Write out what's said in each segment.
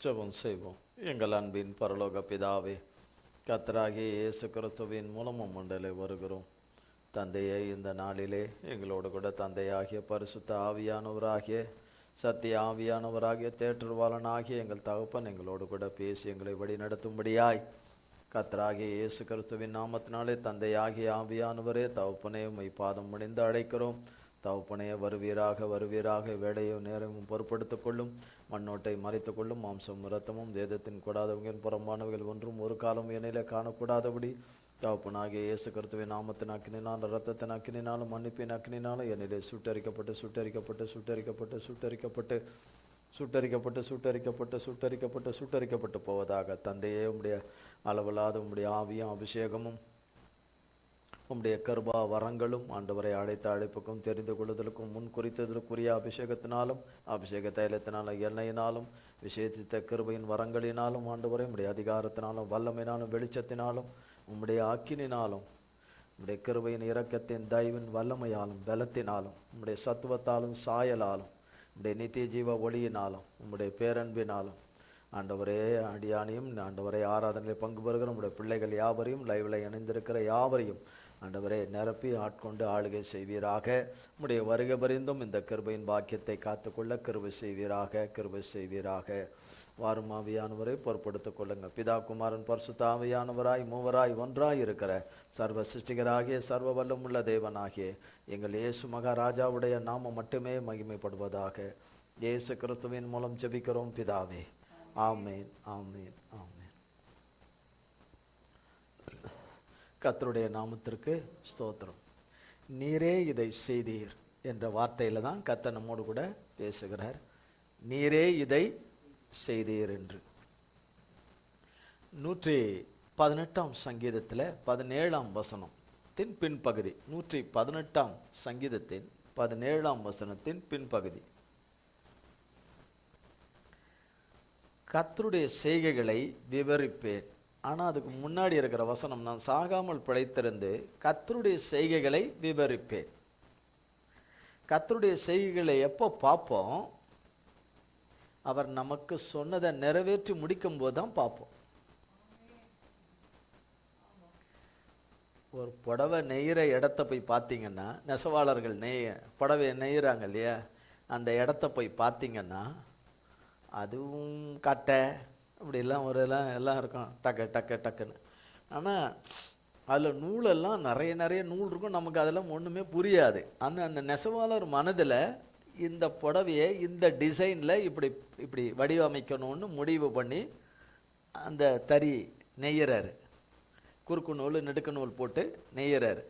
ஜெபம் செய்வோம். எங்கள் அன்பின் பரலோக பிதாவே, கர்த்தராகிய இயேசு கிறிஸ்துவின் மூலம் உம்முண்டலே வருகிறோம். தந்தையே, இந்த நாளிலே எங்களோடு கூட தந்தையாகிய பரிசுத்த ஆவியானவராகிய சத்திய ஆவியானவராகிய தேற்றுவாளனாகிய எங்கள் தகப்பன் எங்களோடு கூட பேசி எங்களை வழி நடத்தும்படியாய் கர்த்தராகிய இயேசு கிறிஸ்துவின் நாமத்தினாலே தந்தையாகிய ஆவியானவரே தகப்பனே உம்மை பாதம் முடிந்து அழைக்கிறோம். தகப்பனே, வருவீராக வருவீராக, வேலையும் நேரமும் பொறுப்படுத்திக் கொள்ளும். மண்ணோட்டை மறைத்து கொள்ளும். மாம்சம் இரத்தமும் வேதத்தின் கூடாதவங்கின் புறம்பானவைகள் ஒன்றும் ஒரு காலம் எண்ணிலே காணக்கூடாதபடி தகப்பனாகிய இயேசு கிறிஸ்துவின் நாமத்தின் அக்கினினாலும் இரத்தத்தின் அக்கினினாலும் மன்னிப்பின் அக்கினினாலும் என்னிலே சுட்டரிக்கப்பட்டு சுட்டரிக்கப்பட்டு சுட்டரிக்கப்பட்டு சுட்டரிக்கப்பட்டு சுட்டரிக்கப்பட்டு சுட்டரிக்கப்பட்டு சுட்டரிக்கப்பட்டு சுட்டரிக்கப்பட்டு போவதாக. தந்தையே, உம்முடைய அளவில்லாத உம்முடைய ஆவியும் அபிஷேகமும் உம்முடைய கருபா வரங்களும் ஆண்டவரை அழைத்த அழைப்புக்கும் தெரிந்து கொள்ளுதலுக்கும் முன் குறித்ததற்குரிய அபிஷேகத்தினாலும் அபிஷேக தைலத்தினாலும் எண்ணெயினாலும் விசேஷித்த கிருபையின் வரங்களினாலும் ஆண்டவரை உம்முடைய அதிகாரத்தினாலும் வல்லமையினாலும் வெளிச்சத்தினாலும் உம்முடைய அக்கினினாலும் உம்முடைய கிருபையின் இரக்கத்தின் தயவின் வல்லமையாலும் பலத்தினாலும் உம்முடைய சத்துவத்தாலும் சாயலாலும் உம்முடைய நித்திய ஜீவ ஒளியினாலும் உம்முடைய பேரன்பினாலும் ஆண்டவரே, அடியானையும் ஆண்டவரை ஆராதனையில் பங்கு பெறுகிற உம்முடைய பிள்ளைகள் யாவரையும் லைவில் இணைந்திருக்கிற யாவரையும் ஆண்டவரே நிரப்பி ஆட்கொண்டு ஆளுகை செய்வீராக. உம்முடைய வருகை பரிந்தும் இந்த கிருபையின் பாக்கியத்தை காத்துக்கொள்ள கிருபை செய்வீராக, கிருபை செய்வீராக. வாரும் ஆவியானவரை பொறுப்படுத்திக் கொள்ளுங்கள். பிதா குமாரன் பரிசுத்த ஆவியானவராய் மூவராய் ஒன்றாய் இருக்கிற சர்வ சிருஷ்டிகராகிய சர்வ வல்லமுள்ள தேவனாகிய எங்கள் இயேசு மகாராஜாவுடைய நாமம் மட்டுமே மகிமைப்படுவதாக. இயேசு கிறிஸ்துவின் மூலம் ஜெபிக்கிறோம் பிதாவே. ஆமேன், ஆமேன், ஆமேன். கர்த்தருடைய நாமத்திற்கு ஸ்தோத்திரம். நீரே இதை செய்தீர் என்ற வார்த்தையில தான் கர்த்தர் நம்மோடு கூட பேசுகிறார். நீரே இதை செய்தீர் என்று 118ஆம் சங்கீதத்தில் 17ஆம் வசனத்தின் பின்பகுதி. 118ஆம் சங்கீதத்தின் 17ஆம் வசனத்தின் பின்பகுதி. கர்த்தருடைய செய்கைகளை விவரிப்பேன். ஆனால் அதுக்கு முன்னாடி இருக்கிற வசனம், நான் சாகாமல் பிழைத்திருந்து கர்த்தருடைய செய்கைகளை விவரிப்பேன். கர்த்தருடைய செய்கைகளை எப்போ பார்ப்போம்? அவர் நமக்கு சொன்னதை நிறைவேற்றி முடிக்கும் போது தான் பார்ப்போம். ஒரு புடவை நெய்கிற இடத்த போய் பார்த்தீங்கன்னா, நெசவாளர்கள் புடவை நெய்கிறாங்க இல்லையா, அந்த இடத்த போய் பார்த்தீங்கன்னா அதுவும் கட்டை அப்படிலாம் எல்லாம் இருக்கும், டக்கு டக்கு டக்குன்னு. ஆனால் அதில் நூலெல்லாம் நிறைய நூல் இருக்கும். நமக்கு அதெல்லாம் ஒன்றுமே புரியாது. அந்த நெசவாளர் மனதில் இந்த புடவையை இந்த டிசைனில் இப்படி இப்படி வடிவமைக்கணும்னு முடிவு பண்ணி அந்த தறி நெய்கிறாரு. குறுக்கு நூல் நெடுக்கு நூல் போட்டு நெய்கிறாரு.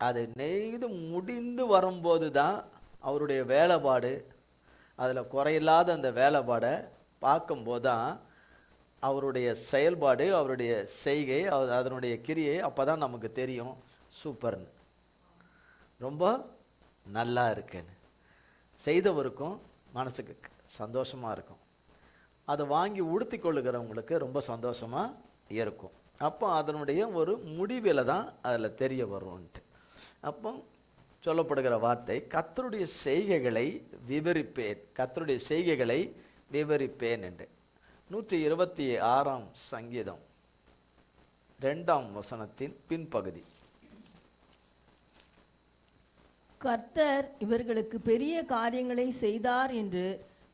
அது நெய்து முடிந்து வரும்போது தான் அவருடைய வேலைப்பாடு, அதில் குறையில்லாத அந்த வேலைப்பாடை பார்க்கும்போது தான் அவருடைய செயல்பாடு, அவருடைய செய்கை, அதனுடைய கிரியை அப்போ தான் நமக்கு தெரியும். சூப்பர்னு, ரொம்ப நல்லா இருக்குன்னு செய்தவருக்கும் மனசுக்கு சந்தோஷமாக இருக்கும். அதை வாங்கி உடுத்தி கொள்ளுகிறவங்களுக்கு ரொம்ப சந்தோஷமாக இருக்கும். அப்போ அதனுடைய ஒரு முடிவில் தான் அதில் தெரிய வரும்ன்ட்டு. அப்போ சொல்லப்படுகிற வார்த்தை, கர்த்தருடைய செய்கைகளை விவரிப்பேன், கர்த்தருடைய செய்கைகளை விவரிப்பேன் என்று. 126ஆம் சங்கீதம் 2ஆம் வசனத்தின் பின்பகுதி. கர்த்தர் இவர்களுக்கு பெரிய காரியங்களை செய்தார் என்று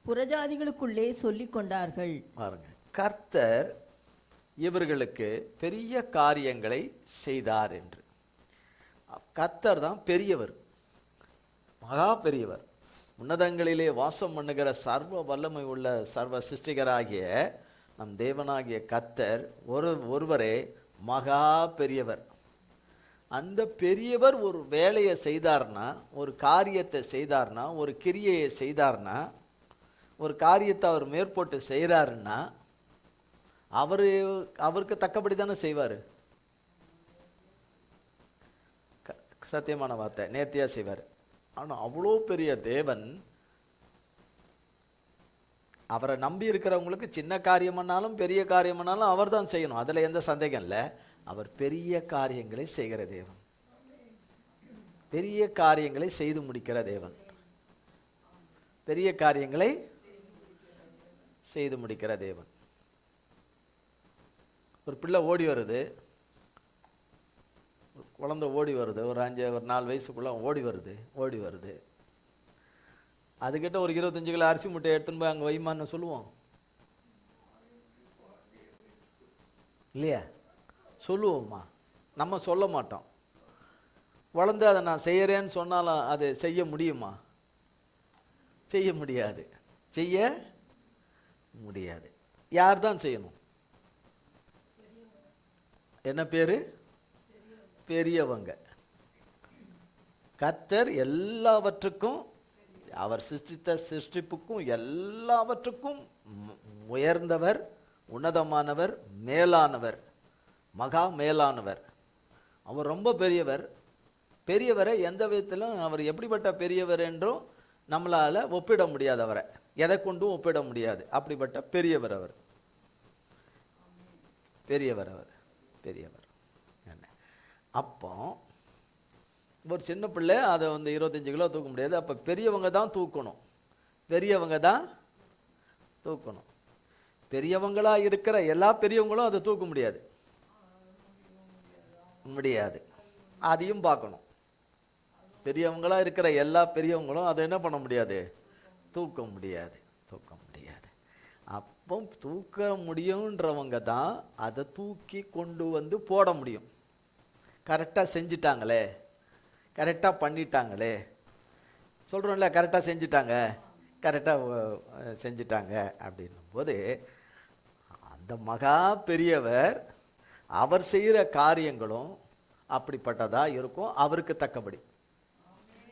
புறஜாதிகளுக்குள்ளே சொல்லிக் கொண்டார்கள். பாருங்க, கர்த்தர் இவர்களுக்கு பெரிய காரியங்களை செய்தார் என்று. கர்த்தர் தான் பெரியவர், மகா பெரியவர். உன்னதங்களிலே வாசம் பண்ணுகிற சர்வ வல்லமை உள்ள சர்வ சிருஷ்டிகராகிய நம் தேவனாகிய கர்த்தர் ஒருவரே மகா பெரியவர். அந்த பெரியவர் ஒரு வேலையை செய்தார்னா, ஒரு காரியத்தை செய்தார்னா, ஒரு கிரியையை செய்தார்னா, ஒரு காரியத்தை அவர் மேற்போட்டு செய்கிறாருன்னா அவருக்கு தக்கபடி தானே செய்வார். சத்தியமான வார்த்தை, நேர்த்தியாக செய்வார். ஆனால் அவ்வளோ பெரிய தேவன் அவரை நம்பி இருக்கிறவங்களுக்கு சின்ன காரியம்னாலும் பெரிய காரியம்னாலும் அவர் தான் செய்யணும். அதில் எந்த சந்தேகம் இல்லை. அவர் பெரிய காரியங்களை செய்கிற தேவன், பெரிய காரியங்களை செய்து முடிக்கிற தேவன், பெரிய காரியங்களை செய்து முடிக்கிற தேவன். ஒரு பிள்ளை ஓடி வருது, குழந்தை ஓடி வருது, ஒரு 4 வயசுக்குள்ள ஓடி வருது. அதுக்கிட்ட ஒரு 25 கிலோ அரிசி மூட்டை எடுத்துன்னு போய் அங்கே வைமான்னு சொல்லுவோம் இல்லையா? சொல்லுவோம்மா? நம்ம சொல்ல மாட்டோம். குழந்தை அதை நான் செய்யறேன்னு சொன்னாலும் அது செய்ய முடியுமா? செய்ய முடியாது. செய்ய முடியாது. யார் தான் செய்யணும்? என்ன பேரு? பெரியவங்க. கர்த்தர் எல்லாவற்றுக்கும், அவர் சிருஷ்டித்த சிருஷ்டிப்புக்கும் எல்லாவற்றுக்கும் உயர்ந்தவர், உன்னதமானவர், மேலானவர், மகா மேலானவர். அவர் ரொம்ப பெரியவர். பெரியவரை எந்த விதத்திலும் அவர் எப்படிப்பட்ட பெரியவர் என்றும் நம்மளால ஒப்பிட முடியாது. அவரை எதை கொண்டும் ஒப்பிட முடியாது. அப்படிப்பட்ட பெரியவர் அவர். பெரியவர் அவர். பெரியவர். என்ன அப்போ ஒரு சின்ன பிள்ளை அதை 25 கிலோ தூக்க முடியாது. அப்போ பெரியவங்க தான் தூக்கணும். பெரியவங்க தான் தூக்கணும். பெரியவங்களா இருக்கிற எல்லா பெரியவங்களும் அதை தூக்க முடியாது. முடியாது. அதையும் பார்க்கணும். பெரியவங்களா இருக்கிற எல்லா பெரியவங்களும் அதை என்ன பண்ண முடியாது? தூக்க முடியாது. தூக்க முடியாது. அப்போ தூக்க முடியுன்றவங்க தான் அதை தூக்கி கொண்டு வந்து போட முடியும். கரெக்டாக செஞ்சிட்டாங்களே, கரெக்டாக பண்ணிட்டாங்களே சொல்கிறோம்ல, கரெக்டாக செஞ்சிட்டாங்க, கரெக்டாக செஞ்சிட்டாங்க அப்படின்னும் போது அந்த மகா பெரியவர் அவர் செய்கிற காரியங்களும் அப்படிப்பட்டதாக இருக்கும். அவருக்கு தக்கபடி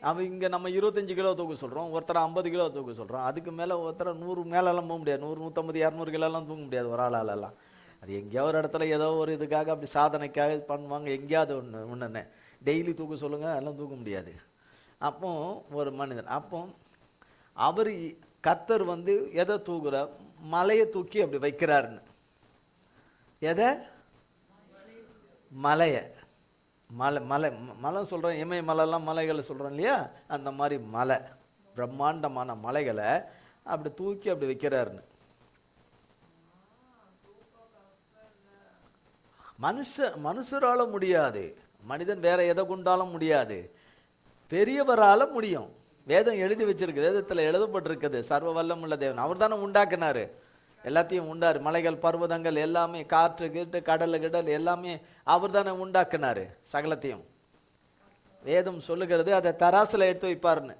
அவன் இங்கே நம்ம 25 கிலோ தூக்க சொல்கிறோம், ஒருத்தர் 50 கிலோ தூக்க சொல்கிறோம். அதுக்கு மேலே ஒருத்தர் 100 மேலெல்லாம் போக முடியாது. 100, 150, 200 கிலோலாம் தூக்க முடியாது ஒரு ஆளாலெல்லாம். அது எங்கேயோ ஒரு இடத்துல ஏதோ ஒரு இதுக்காக அப்படி சாதனைக்காக பண்ணுவாங்க. எங்கேயாவது ஒன்று டெய்லி தூக்க சொல்லுங்கள், அதெல்லாம் தூக்க முடியாது. அப்போ ஒரு மனிதன், அப்போ அவர் கர்த்தர் எதை தூக்குற? மலையை தூக்கி அப்படி வைக்கிறாருன்னு. எதை? மலையை. மலை சொல்கிறேன், இமய மலைலாம் மலைகளை சொல்கிறோம் இல்லையா? அந்த மாதிரி மலை, பிரம்மாண்டமான மலைகளை அப்படி தூக்கி அப்படி வைக்கிறாருன்னு. மனுஷரால முடியாது. மனிதன் வேற எதை கொண்டாலும் முடியாது. பெரியவரால முடியும். வேதம் எழுதி வச்சிருக்கு, வேதத்தில் எழுதப்பட்டிருக்குது. சர்வ வல்லமுள்ள தேவன் அவர் தானே உண்டாக்குனாரு. எல்லாத்தையும் உண்டாரு. மலைகள், பர்வதங்கள் எல்லாமே, காற்று கீட்டு, கடல் கிடல் எல்லாமே அவர் தானே உண்டாக்குனாரு. சகலத்தையும் வேதம் சொல்லுகிறது. அதை தராசுல எடுத்து வைப்பாருன்னு.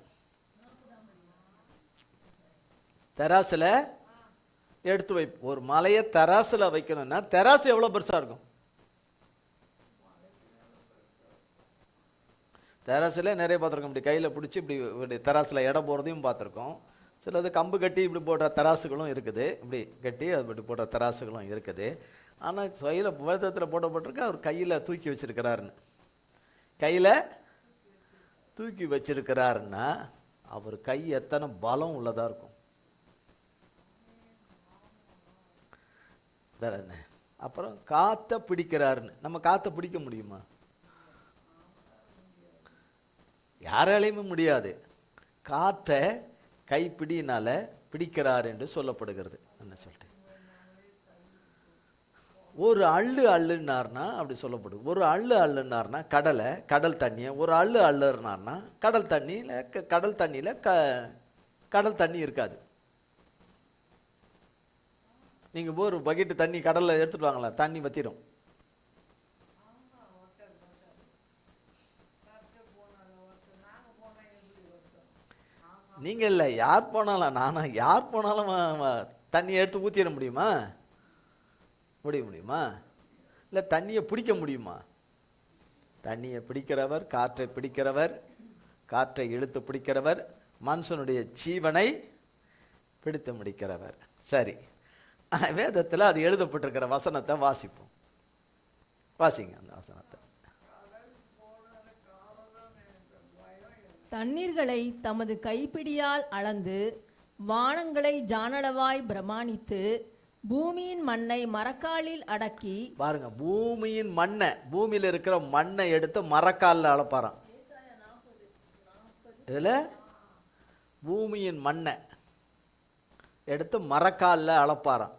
தராசுல எடுத்து வை. ஒரு மலையை தராசுல வைக்கணும்னா தராசு எவ்வளவு பெருசா இருக்கும்? தராசுல நிறைய பார்த்துருக்கோம். இப்படி கையில் பிடிச்சி இப்படி தராசுல எடை போகிறதையும் பார்த்துருக்கோம். சிலது கம்பு கட்டி இப்படி போடுற தராசுகளும் இருக்குது. இப்படி கட்டி அது இப்படி போடுற தராசுகளும் இருக்குது. ஆனால் கையில் வேதத்தில் போடப்பட்டிருக்கு அவர் கையில் தூக்கி வச்சிருக்கிறாருன்னு. கையில் தூக்கி வச்சிருக்கிறாருன்னா அவர் கை எத்தனை பலம் உள்ளதாக இருக்கும். என்ன அப்புறம் காற்றை பிடிக்கிறாருன்னு. நம்ம காற்றை பிடிக்க முடியுமா? யாராலையுமே முடியாது. காற்றை கைப்பிடியினால பிடிக்கிறார் என்று சொல்லப்படுகிறது. என்ன சொல்லிட்டு ஒரு அள்ளுனார்னா அப்படி சொல்லப்படுது. ஒரு அள்ளுனார்னா கடல் தண்ணியை ஒரு அள்ளுனார்னா கடல் தண்ணியில கடல் தண்ணி இருக்காது. நீங்க ஒரு பக்கெட்டு தண்ணி கடல்ல எடுத்துட்டு வாங்களா, தண்ணி வத்திரும். நீங்க இல்லை, யார் போனாலும், யார் போனாலும் தண்ணியை எடுத்து ஊற்றிட முடியுமா? முடியுமா? இல்லை தண்ணியை பிடிக்க முடியுமா? தண்ணியை பிடிக்கிறவர், காற்றை பிடிக்கிறவர், காற்றை இழுத்து பிடிக்கிறவர், மனுஷனுடைய ஜீவனை பிடித்து முடிக்கிறவர். சரி, வேதத்தில் அது எழுதப்பட்டிருக்கிற வசனத்தை வாசிப்போம். வாசிங்க அந்த வசனத்தை. தண்ணீர்களை தமது கைப்பிடியால் அளந்து வானங்களை ஜானளவாய் பிரமாணித்து பூமியின் மண்ணை மரக்காலில் அடக்கி. பாருங்க, பூமியின் மண்ணை, பூமியில இருக்கிற மண்ணை எடுத்து மரக்காலில் அளப்பாராம். இதுல பூமியின் மண்ணை எடுத்து மரக்காலில் அளப்பாராம்.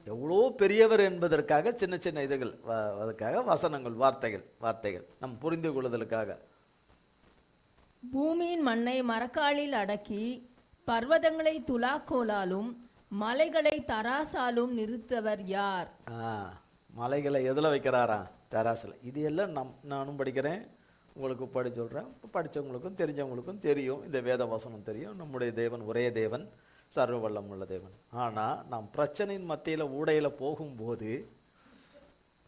எவ்வளோ பெரியவர் என்பதற்காக சின்ன சின்ன இதுகள், அதுக்காக வசனங்கள், வார்த்தைகள் நம் புரிந்து கொள்ளுதலுக்காக. பூமியின் மண்ணை மரக்காலில் அடக்கி பர்வதங்களை துலாக்கோலாலும் மலைகளை தராசாலும் நிறுத்தவர் யார்? மலைகளை எதில் வைக்கிறாரா? தராசில். இது எல்லாம் நானும் படிக்கிறேன், உங்களுக்கு படிச்சு சொல்கிறேன். படித்தவங்களுக்கும் தெரிஞ்சவங்களுக்கும் தெரியும், இந்த வேத வசனம் தெரியும். நம்முடைய தேவன் ஒரே தேவன், சர்வ வல்லம் உள்ள தேவன். ஆனால் நாம் பிரச்சனையின் மத்தியில் ஊடையில்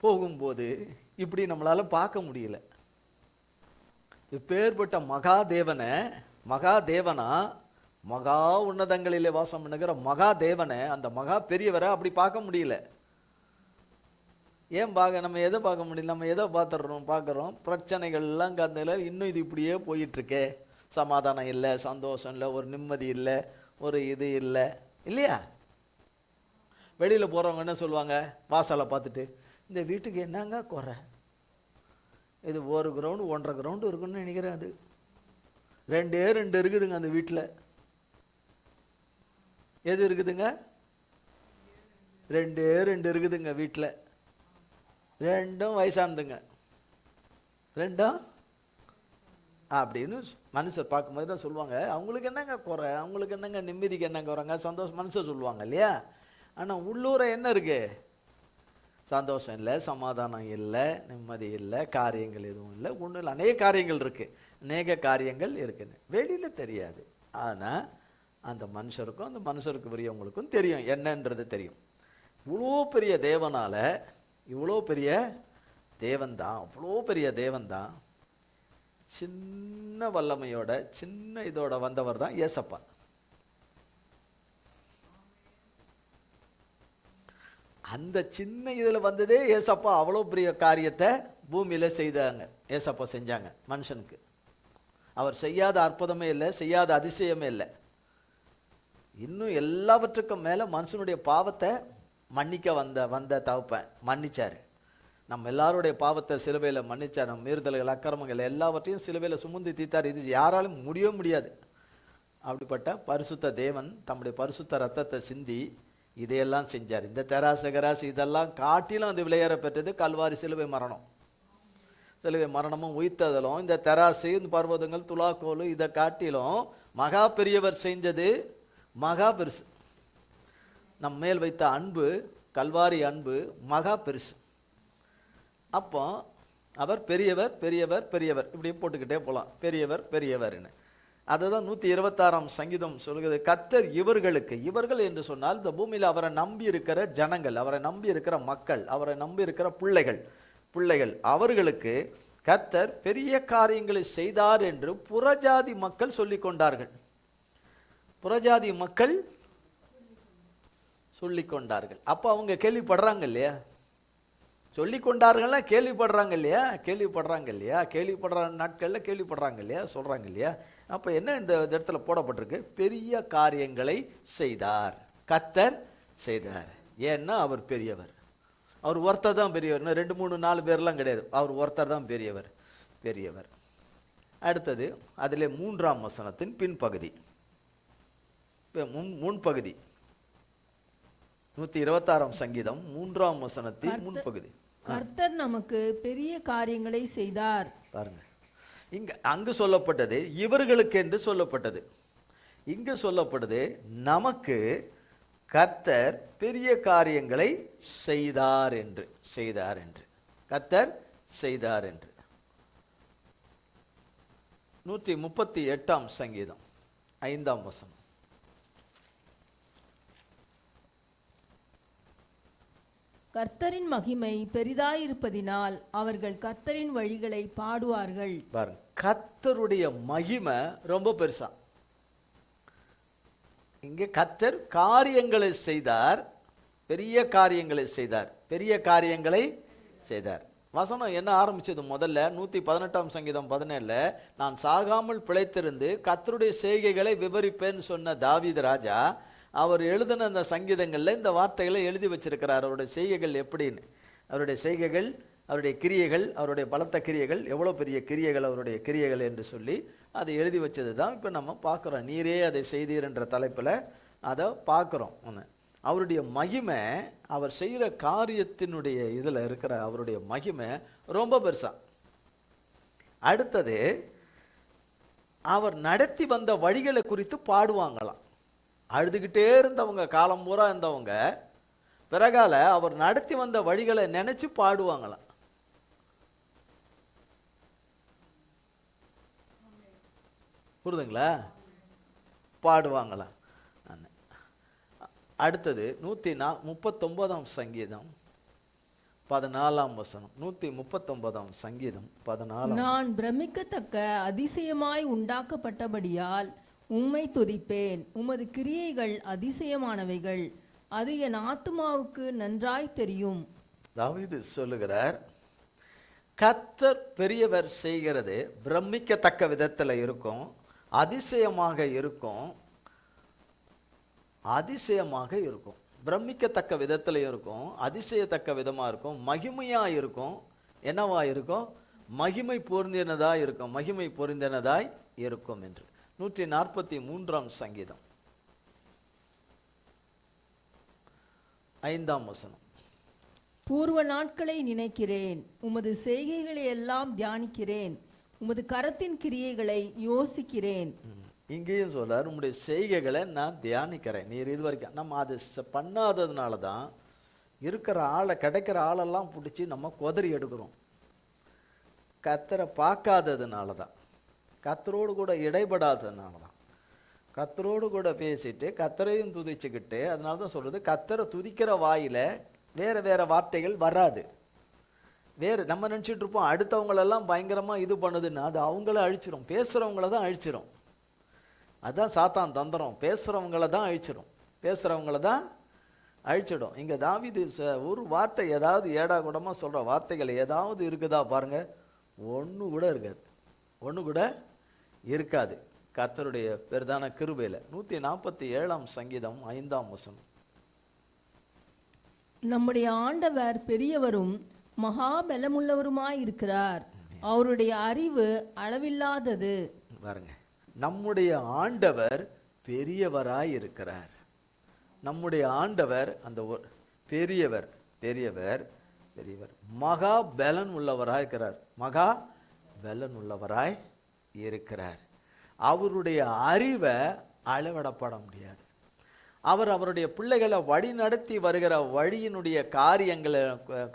போகும்போது இப்படி நம்மளால பார்க்க முடியல. இப்பேற்பட்ட மகாதேவனா, மகா உன்னதங்களிலே வாசம் பண்ணுகிற மகாதேவனை, அந்த மகா பெரியவரை அப்படி பார்க்க முடியல. ஏன் நம்ம எதை பார்க்க முடியல? நம்ம எதை பார்க்குறோம்? பிரச்சனைகள்லாம் கந்தல இன்னும் இது இப்படியே போயிட்டுருக்கே, சமாதானம் இல்லை, சந்தோஷம் இல்லை, ஒரு நிம்மதி இல்லை, ஒரு இது இல்லை, இல்லையா? வெளியில் போகிறவங்க என்ன சொல்லுவாங்க? வாசலை பார்த்துட்டு, இந்த வீட்டுக்கு என்னங்க குறை? இது 1 கிரவுண்டு 1.5 கிரவுண்டு இருக்குன்னு நினைக்கிறேன். அது 2 இருக்குதுங்க அந்த வீட்டில். எது இருக்குதுங்க? 2 இருக்குதுங்க வீட்டில். 2 வயசானதுங்க, 2 அப்படின்னு மனுஷர் பார்க்கும்போது தான் சொல்லுவாங்க. அவங்களுக்கு என்னங்க குறை? அவங்களுக்கு என்னங்க நிம்மதிக்கு என்ன குறைங்க? சந்தோஷம் மனுஷர் சொல்லுவாங்க இல்லையா? ஆனால் உள்ளூர என்ன இருக்கு? சந்தோஷம் இல்லை, சமாதானம் இல்லை, நிம்மதி இல்லை, காரியங்கள் எதுவும் இல்லை, ஒன்றும் இல்லை. அநேக காரியங்கள் இருக்குன்னு வெளியில் தெரியாது. ஆனால் அந்த மனுஷருக்கு உரியவங்களுக்கும் தெரியும், என்னன்றது தெரியும். இவ்வளோ பெரிய தேவனால, இவ்வளோ பெரிய தேவன் தான் சின்ன வல்லமையோட, சின்ன இதோட வந்தவர் தான் ஏசப்பா. அந்த சின்ன இதில் வந்ததே ஏசப்பா. அவ்வளோ பெரிய காரியத்தை பூமியில் ஏசப்பா செஞ்சாங்க மனுஷனுக்கு. அவர் செய்யாத அற்புதமே இல்லை, செய்யாத அதிசயமே இல்லை. இன்னும் எல்லாவற்றுக்கும் மேலே மனுஷனுடைய பாவத்தை மன்னிக்க வந்த தகப்பன் மன்னிச்சார். நம்ம எல்லாருடைய பாவத்தை சிலுவையில் மன்னிச்சார். நம்ம மீறுதல்கள், அக்கிரமங்கள் எல்லாவற்றையும் சிலுவையில் சுமந்து தீர்த்தார். இது யாராலும் முடியாது. அப்படிப்பட்ட பரிசுத்த தேவன் தம்முடைய பரிசுத்த ரத்தத்தை சிந்தி இதையெல்லாம் செஞ்சார். இந்த தெராசு இதெல்லாம் காட்டிலும் அது விளையாட பெற்றது கல்வாரி சிலுவை மரணமும் உயிர்த்ததலும். இந்த தெராசு, இந்த பர்வதங்கள், துலாக்கோல், இதை காட்டிலும் மகா பெரியவர் செஞ்சது மகா பெருசு. நம் மேல் வைத்த அன்பு, கல்வாரி அன்பு மகா பெருசு. அப்போ அவர் பெரியவர் இப்படி போட்டுக்கிட்டே போகலாம், பெரியவர்னு. அதை தான் 126ஆம் சங்கீதம் சொல்கிறது. கர்த்தர் இவர்கள் என்று சொன்னால் இந்த பூமியில் அவரை நம்பி இருக்கிற ஜனங்கள், அவரை நம்பி இருக்கிற மக்கள், அவரை நம்பி இருக்கிற பிள்ளைகள் அவர்களுக்கு கர்த்தர் பெரிய காரியங்களை செய்தார் என்று புறஜாதி மக்கள் சொல்லிக் கொண்டார்கள். அப்போ அவங்க கேள்விப்படுறாங்க இல்லையா? சொல்லிக்கொண்டார்கள்னா கேள்விப்படுறாங்க இல்லையா? கேள்விப்படுற நாட்களில் கேள்விப்படுறாங்க இல்லையா? சொல்கிறாங்க இல்லையா? அப்போ என்ன இந்த இடத்துல போடப்பட்டிருக்கு? பெரிய காரியங்களை செய்தார், கர்த்தர் செய்தார். ஏன்னா அவர் பெரியவர். அவர் ஒருத்தர் தான் பெரியவர். 2, 3, 4 பேர்லாம் கிடையாது. அவர் ஒருத்தர் தான் பெரியவர். அடுத்தது அதிலே 3ஆம் வசனத்தின் பின்பகுதி, முன்பகுதி. 126ஆம் சங்கீதம் 3ஆம் வசனத்தின் முன்பகுதி. கர்த்தர் நமக்கு பெரிய காரியங்களை செய்தார். பாருங்க, அங்கு சொல்லப்பட்டது இவர்களுக்கு என்று சொல்லப்பட்டது. இங்கு சொல்லப்பட்டது நமக்கு கர்த்தர் பெரிய காரியங்களை செய்தார் என்று. கர்த்தர் செய்தார் என்று. 138ஆம் சங்கீதம் 5ஆம் வசனம். கர்த்தரின் மகிமை பெரிதாயிருப்பதினால் அவர்கள் கர்த்தரின் வழிகளை பாடுவார்கள். பாருங்க, கர்த்தருடைய மகிமை ரொம்ப பெருசா. இங்கே கர்த்தர் காரியங்களை செய்தார், பெரிய காரியங்களை செய்தார். வசனம் என்ன ஆரம்பிச்சது? முதல்ல 118ஆம் சங்கீதம் 17, நான் சாகாமல் பிழைத்திருந்து கர்த்தருடைய செய்கைகளை விவரிப்பேன்னு சொன்ன தாவீது ராஜா, அவர் எழுதின அந்த சங்கீதங்களில் இந்த வார்த்தைகளை எழுதி வச்சிருக்கிறார். அவருடைய செய்கைகள் எப்படின்னு. அவருடைய செய்கைகள் அவருடைய கிரியைகள், அவருடைய பலத்த கிரியைகள், எவ்வளோ பெரிய கிரியைகள் அவருடைய கிரியைகள் என்று சொல்லி அதை எழுதி வச்சது தான் இப்போ நம்ம பார்க்குறோம். நீரே அதை செய்தீர் என்ற தலைப்பில் அதை பார்க்குறோம். ஒன்று, அவருடைய மகிமை, அவர் செய்கிற காரியத்தினுடைய இதில் இருக்கிற அவருடைய மகிமை ரொம்ப பெருசா. அடுத்தது, அவர் நடத்தி வந்த வழிகளை குறித்து பாடுவாங்களாம். அழுதுகிட்டே இருந்தவங்க, காலம் பூரா இருந்தவங்க, பிறகால அவர் நடத்தி வந்த வழிகளை நினைச்சு பாடுவாங்களாம். புரியுதுங்களா? பாடுவாங்களாம். அடுத்தது 139 சங்கீதம் 14 வசனம். 139 சங்கீதம் 14. நான் பிரமிக்கத்தக்க அதிசயமாய் உண்டாக்கப்பட்டபடியால் உம்மை துதிப்பேன். உமது கிரியைகள் அதிசயமானவைகள், அது என் ஆத்துமாவுக்கு நன்றாய் தெரியும். தாவீது சொல்லுகிறார், கர்த்தர் பெரியவர் செய்கிறது பிரமிக்கத்தக்க விதத்தில் இருக்கும், அதிசயமாக இருக்கும், அதிசயமாக இருக்கும், பிரமிக்கத்தக்க விதத்தில் இருக்கும், அதிசயத்தக்க விதமாக இருக்கும், மகிமையாக இருக்கும். என்னவா இருக்கும்? மகிமை பொருந்தினதாய் இருக்கும், மகிமை பொருந்தினதாய் இருக்கும் என்று. 143 சங்கீதம் 5 வசனம். பூர்வ நாட்களை நினைக்கிறேன், உமது செய்கைகளை எல்லாம் தியானிக்கிறேன், உமது கரத்தின் கிரியைகளை யோசிக்கிறேன். இங்கேயும் சொல்றார், உங்களுடைய செய்கைகளை நான் தியானிக்கிறேன். நீர் இது வரைக்கும் நம்ம அது பண்ணாததுனால தான் இருக்கிற ஆளை, கிடைக்கிற ஆளெல்லாம் பிடிச்சி நம்ம குதறி எடுக்கிறோம். கர்த்தரை பார்க்காததுனால தான், கர்த்தரோடு கூட இடைபடாததுனால தான், கர்த்தரோடு கூட பேசிட்டு கர்த்தரையும் துதிச்சுக்கிட்டு, அதனால தான் சொல்றது, கர்த்தரை துதிக்கிற வாயில வேற வேற வார்த்தைகள் வராது. வேறு நம்ம நினச்சிட்டு இருப்போம் அடுத்தவங்களெல்லாம் பயங்கரமா இது பண்ணுதுன்னா, அது அவங்கள அழிச்சிரும், பேசுறவங்கள தான் அழிச்சிரும். அதுதான் சாத்தான் தந்திரம், பேசுறவங்கள தான் அழிச்சிடும், பேசுறவங்கள தான் அழிச்சிடும். இங்க தாவீது ஒரு வார்த்தை, ஏதாவது ஏடா கூடமா சொல்ற வார்த்தைகள் ஏதாவது இருக்குதா பாருங்க, ஒண்ணு கூட இருக்காது, ஒண்ணு கூட இருக்காது. கர்த்தருடைய பெரிதான கிருபையில. 147 சங்கீதம் 5 வசனம். நம்முடைய ஆண்டவர் பெரியவரும் மகாபலமுள்ளவருமாய் இருக்கிறார், அவருடைய அறிவு அளவில்லாதது. பாருங்க, நம்முடைய ஆண்டவர் பெரியவராய் இருக்கிறார். நம்முடைய ஆண்டவர் அந்த பெரியவர், பெரியவர், பெரியவர், மகா பலன் உள்ளவராய் இருக்கிறார், மகா பலன் உள்ளவராய் இருக்கிறார். அவருடைய அறிவை அளவிடப்பட முடியாது. அவர் அவருடைய பிள்ளைகளை வழி நடத்தி வருகிற வழியினுடைய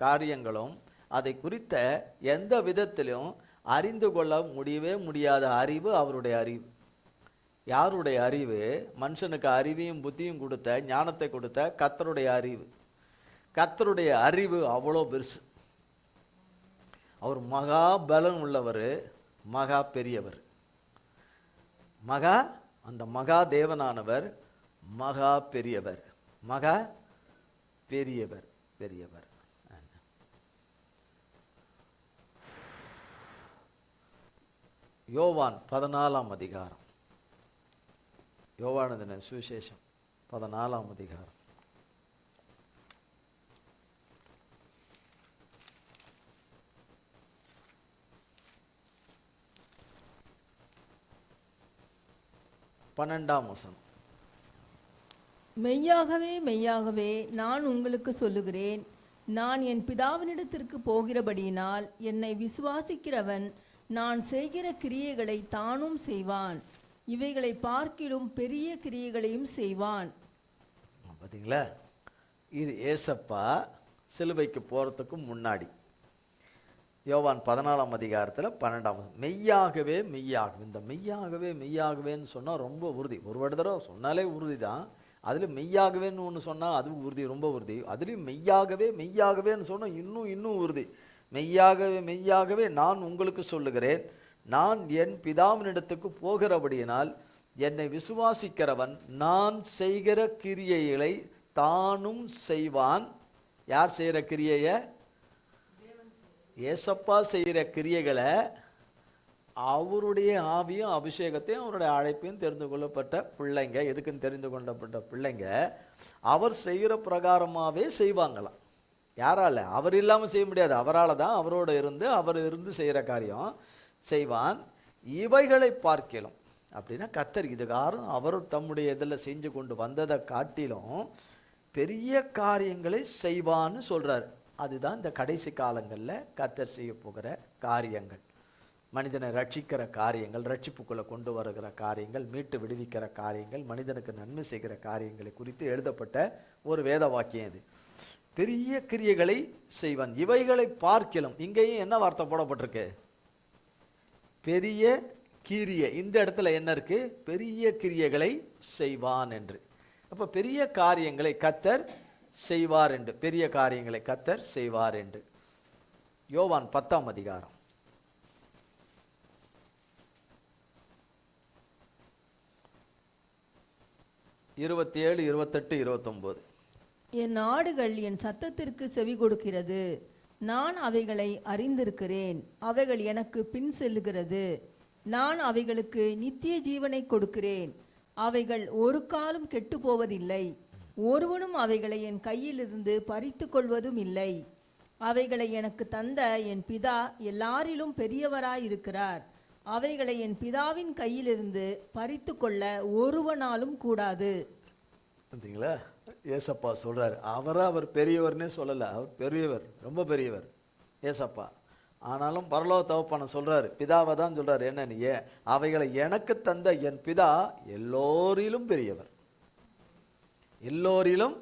காரியங்களும் அதை குறித்த எந்த விதத்திலும் அறிந்து கொள்ள முடியவே முடியாத அறிவு அவருடைய அறிவு. யாருடைய அறிவு? மனுஷனுக்கு அறிவையும் புத்தியும் கொடுத்த, ஞானத்தை கொடுத்த கர்த்தருடைய அறிவு. கர்த்தருடைய அறிவு அவ்வளோ பெருசு. அவர் மகா பலன் உள்ளவர், மகா பெரியவர். அந்த மகா தேவனானவர் மகா பெரியவர், மகா பெரியவர், பெரியவர். யோவான் 14 அதிகாரம், யோவானதின சுவிசேஷம் 14 அதிகாரம். பன்னெண்டாம் வசனம். மெய்யாகவே மெய்யாகவே நான் உங்களுக்கு சொல்லுகிறேன், நான் என் பிதாவினிடத்திற்கு போகிறபடியினால் என்னை விசுவாசிக்கிறவன் நான் செய்கிற கிரியைகளை தானும் செய்வான், இவைகளை பார்க்கிலும் பெரிய கிரியைகளையும் செய்வான். பார்த்தீங்களா? இது ஏசப்பா சிலுவைக்கு போகிறதுக்கு முன்னாடி யோவான் 14 அதிகாரத்தில் 12 மெய்யாகவே மெய்யாகவே. இந்த மெய்யாகவே மெய்யாகவேன்னு சொன்னால் ரொம்ப உறுதி. ஒரு தடவை சொன்னாலே உறுதி தான். அதில் மெய்யாகவேன்னு ஒன்று சொன்னால் அது உறுதி, ரொம்ப உறுதி. அதுலேயும் மெய்யாகவே மெய்யாகவேன்னு சொன்னால் இன்னும் உறுதி. மெய்யாகவே மெய்யாகவே நான் உங்களுக்கு சொல்லுகிறேன், நான் என் பிதாவினிடத்துக்கு போகிறபடியினால் என்னை விசுவாசிக்கிறவன் நான் செய்கிற கிரியைகளை தானும் செய்வான். யார் செய்கிற கிரியையை? ஏசப்பா செய்கிற கிரியைகளை அவருடைய ஆவியும் அபிஷேகத்தையும் அவருடைய அழைப்பையும் தெரிந்து கொள்ளப்பட்ட பிள்ளைங்க, எதுக்குன்னு தெரிந்து கொள்ளப்பட்ட பிள்ளைங்க அவர் செய்கிற பிரகாரமாகவே செய்வாங்களாம். யாரால? அவர் இல்லாமல் செய்ய முடியாது. அவரால் தான், அவரோட இருந்து அவர் இருந்து செய்கிற காரியம் செய்வான். இவைகளை பார்க்கலாம் அப்படின்னா கர்த்தர் இதுகாரும் அவர் தம்முடைய இதில் செஞ்சு கொண்டு வந்ததை காட்டிலும் பெரிய காரியங்களை செய்வான்னு சொல்றாரு. அதுதான் இந்த கடைசி காலங்களில் கர்த்தர் செய்ய போகிற காரியங்கள். மனிதனை ரட்சிக்கிற காரியங்கள், ரட்சிப்புக்குள்ளே கொண்டு வருகிற காரியங்கள், மீட்டு விடுவிக்கிற காரியங்கள், மனிதனுக்கு நன்மை செய்கிற காரியங்களை குறித்து எழுதப்பட்ட ஒரு வேத வாக்கியம் இது. பெரிய கிரியைகளை செய்வான், இவைகளை பார்க்கலாம். இங்கேயும் என்ன வார்த்தை போடப்பட்டிருக்கு? பெரிய கிரியை. இந்த இடத்துல என்ன இருக்கு? பெரிய கிரியைகளை செய்வான் என்று. அப்ப பெரிய காரியங்களை கர்த்தர் செய்வார் என்று, பெரிய காரியங்களை கர்த்தர் செய்வார் என்று. யோவான் 10ஆம் அதிகாரம் 27, 28, 29. என் ஆடுகள் என் சத்தத்திற்கு செவி கொடுக்கிறது. நான் அவைகளை அறிந்திருக்கிறேன். அவைகள் எனக்கு பின் செல்லுகிறது. நான் அவைகளுக்கு நித்திய ஜீவனை கொடுக்கிறேன். அவைகள் ஒரு காலம் கெட்டு போவதில்லை. ஒருவனும் அவைகளை என் கையிலிருந்து பறித்து கொள்வதும் இல்லை. அவைகளை எனக்கு தந்த என் பிதா எல்லாரிலும் பெரியவராயிருக்கிறார். அவைகளை என் பிதாவின் கையிலிருந்து பறித்து கொள்ள ஒருவனாலும் கூடாது. பார்த்தீங்களா? ஏசப்பா சொல்றாரு. அவர் பெரியவர்னே சொல்லலை, அவர் பெரியவர், ரொம்ப பெரியவர் ஏசப்பா. ஆனாலும் பரலோக தகப்பனை சொல்றாரு, பிதாவை தான் சொல்றாரு. என்ன? நீ அவைகளை எனக்கு தந்த என் பிதா எல்லோரிலும் பெரியவர், எல்லோரிலும்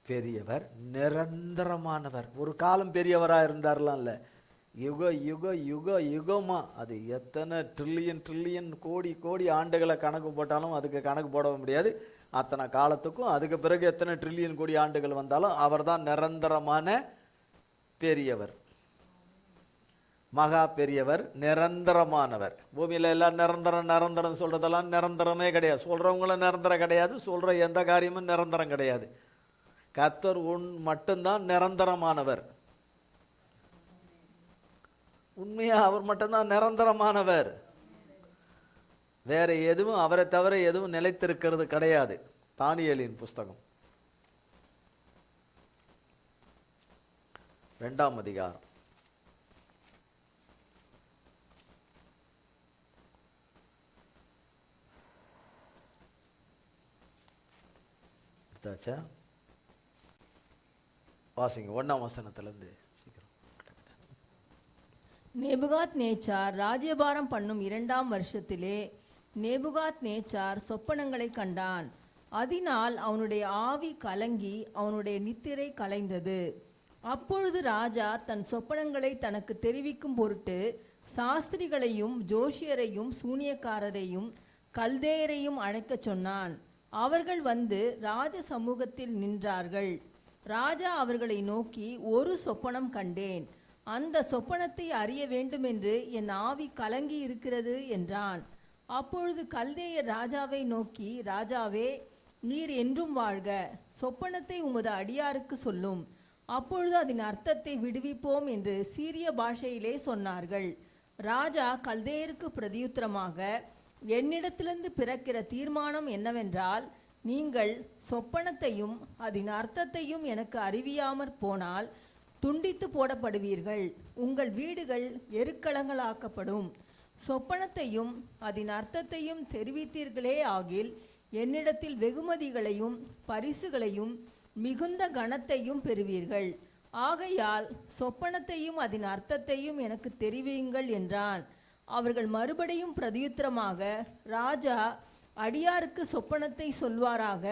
பெரியவர், நிரந்தரமானவர். ஒரு காலம் பெரியவரா இருந்தார்லாம், யுக யுக யுக யுகமா, அது எத்தனை ட்ரில்லியன் கோடி கோடி ஆண்டுகளை கணக்கு போட்டாலும் அதுக்கு கணக்கு போட முடியாது. அத்தனை காலத்துக்கும் அதுக்கு பிறகு எத்தனை ட்ரில்லியன் கோடி ஆண்டுகள் வந்தாலும் அவர் தான் நிரந்தரமான பெரியவர், மகா பெரியவர், நிரந்தரமானவர். பூமியில எல்லாம் நிரந்தரம் சொல்றதெல்லாம் நிரந்தரமே கிடையாது. சொல்றவங்களும் நிரந்தரம் கிடையாது, சொல்ற எந்த காரியமும் நிரந்தரம் கிடையாது. கர்த்தர் மட்டும்தான் நிரந்தரமானவர். உண்மையா அவர் மட்டும்தான் நிரந்தரமானவர். வேற எதுவும் அவரை தவிர எதுவும் நிலைத்திருக்கிறது கிடையாது. தானியேலின் புஸ்தகம் 2ஆம் அதிகாரம் 1ஆம் வசனத்திலிருந்து. நேபுகாத் நேச்சார் ராஜ்யபாரம் பண்ணும் 2ஆம் வருஷத்திலே நேபுகாத் நேச்சார் சொப்பனங்களை கண்டான். அதனால் அவனுடைய ஆவி கலங்கி அவனுடைய நித்திரை கலைந்தது. அப்பொழுது ராஜா தன் சொப்பனங்களை தனக்கு தெரிவிக்கும் பொருட்டு சாஸ்திரிகளையும் ஜோஷியரையும் சூனியக்காரரையும் கல்தேயரையும் அழைக்கச் சொன்னான். அவர்கள் வந்து ராஜ சமூகத்தில் நின்றார்கள். ராஜா அவர்களை நோக்கி, ஒரு சொப்பனம் கண்டேன். அந்த சொப்பனத்தை அறிய வேண்டும் என்று என் ஆவி கலங்கி இருக்கிறது என்றான். அப்பொழுது கல்தேயர் ராஜாவை நோக்கி, ராஜாவே, நீர் என்றும் வாழ்க. சொப்பனத்தை உமது அடியாருக்கு சொல்லும், அப்பொழுது அதன் அர்த்தத்தை விடுவிப்போம் என்று சீரிய பாஷையிலே சொன்னார்கள். ராஜா கல்தேயருக்கு பிரதியுத்தரமாக, என்னிடத்திலிருந்து பிறக்கிற தீர்மானம் என்னவென்றால், நீங்கள் சொப்பனத்தையும் அதன் அர்த்தத்தையும் எனக்கு அறிவியாமற் போனால் துண்டித்து போடப்படுவீர்கள். உங்கள் வீடுகள் எருக்களங்களாக்கப்படும். சொப்பனத்தையும் அதன் அர்த்தத்தையும் தெரிவித்தீர்களே ஆகில் என்னிடத்தில் வெகுமதிகளையும் பரிசுகளையும் மிகுந்த கனத்தையும் பெறுவீர்கள். ஆகையால் சொப்பனத்தையும் அதன் அர்த்தத்தையும் எனக்கு தெரிவியுங்கள் என்றான். அவர்கள் மறுபடியும் பிரதியுத்தரமாக, ராஜா அடியாருக்கு சொப்பனத்தை சொல்வாராக,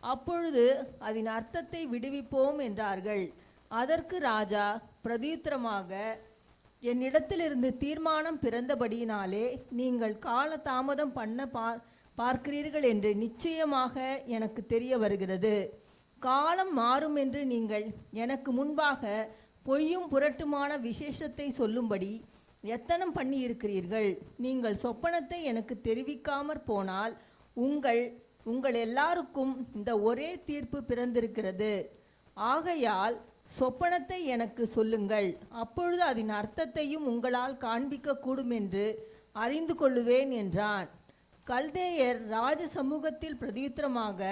அப்பொழுது அதன் அர்த்தத்தை விடுவிப்போம் என்றார்கள். அதற்கு ராஜா பிரதியுத்தரமாக, என்னிடத்திலிருந்து தீர்மானம் பிறந்தபடியினாலே நீங்கள் கால தாமதம் பண்ண பார்க்கிறீர்கள் என்று நிச்சயமாக எனக்கு தெரிய வருகிறது. காலம் மாறும் என்று நீங்கள் எனக்கு முன்பாக பொய்யும் புரட்டுமான விசேஷத்தை சொல்லும்படி எத்தனம் பண்ணி இருக்கிறீர்கள். நீங்கள் சொப்பனத்தை எனக்கு தெரிவிக்காமற் போனால் உங்கள் எல்லாருக்கும் இந்த ஒரே தீர்ப்பு பிறந்திருக்கிறது. ஆகையால் சொப்பனத்தை எனக்கு சொல்லுங்கள், அப்பொழுது அதன் அர்த்தத்தையும் உங்களால் காண்பிக்க கூடும் என்று அறிந்து கொள்ளுவேன் என்றான். கல்தேயர் ராஜ சமூகத்தில் பிரதியுத்தரமாக,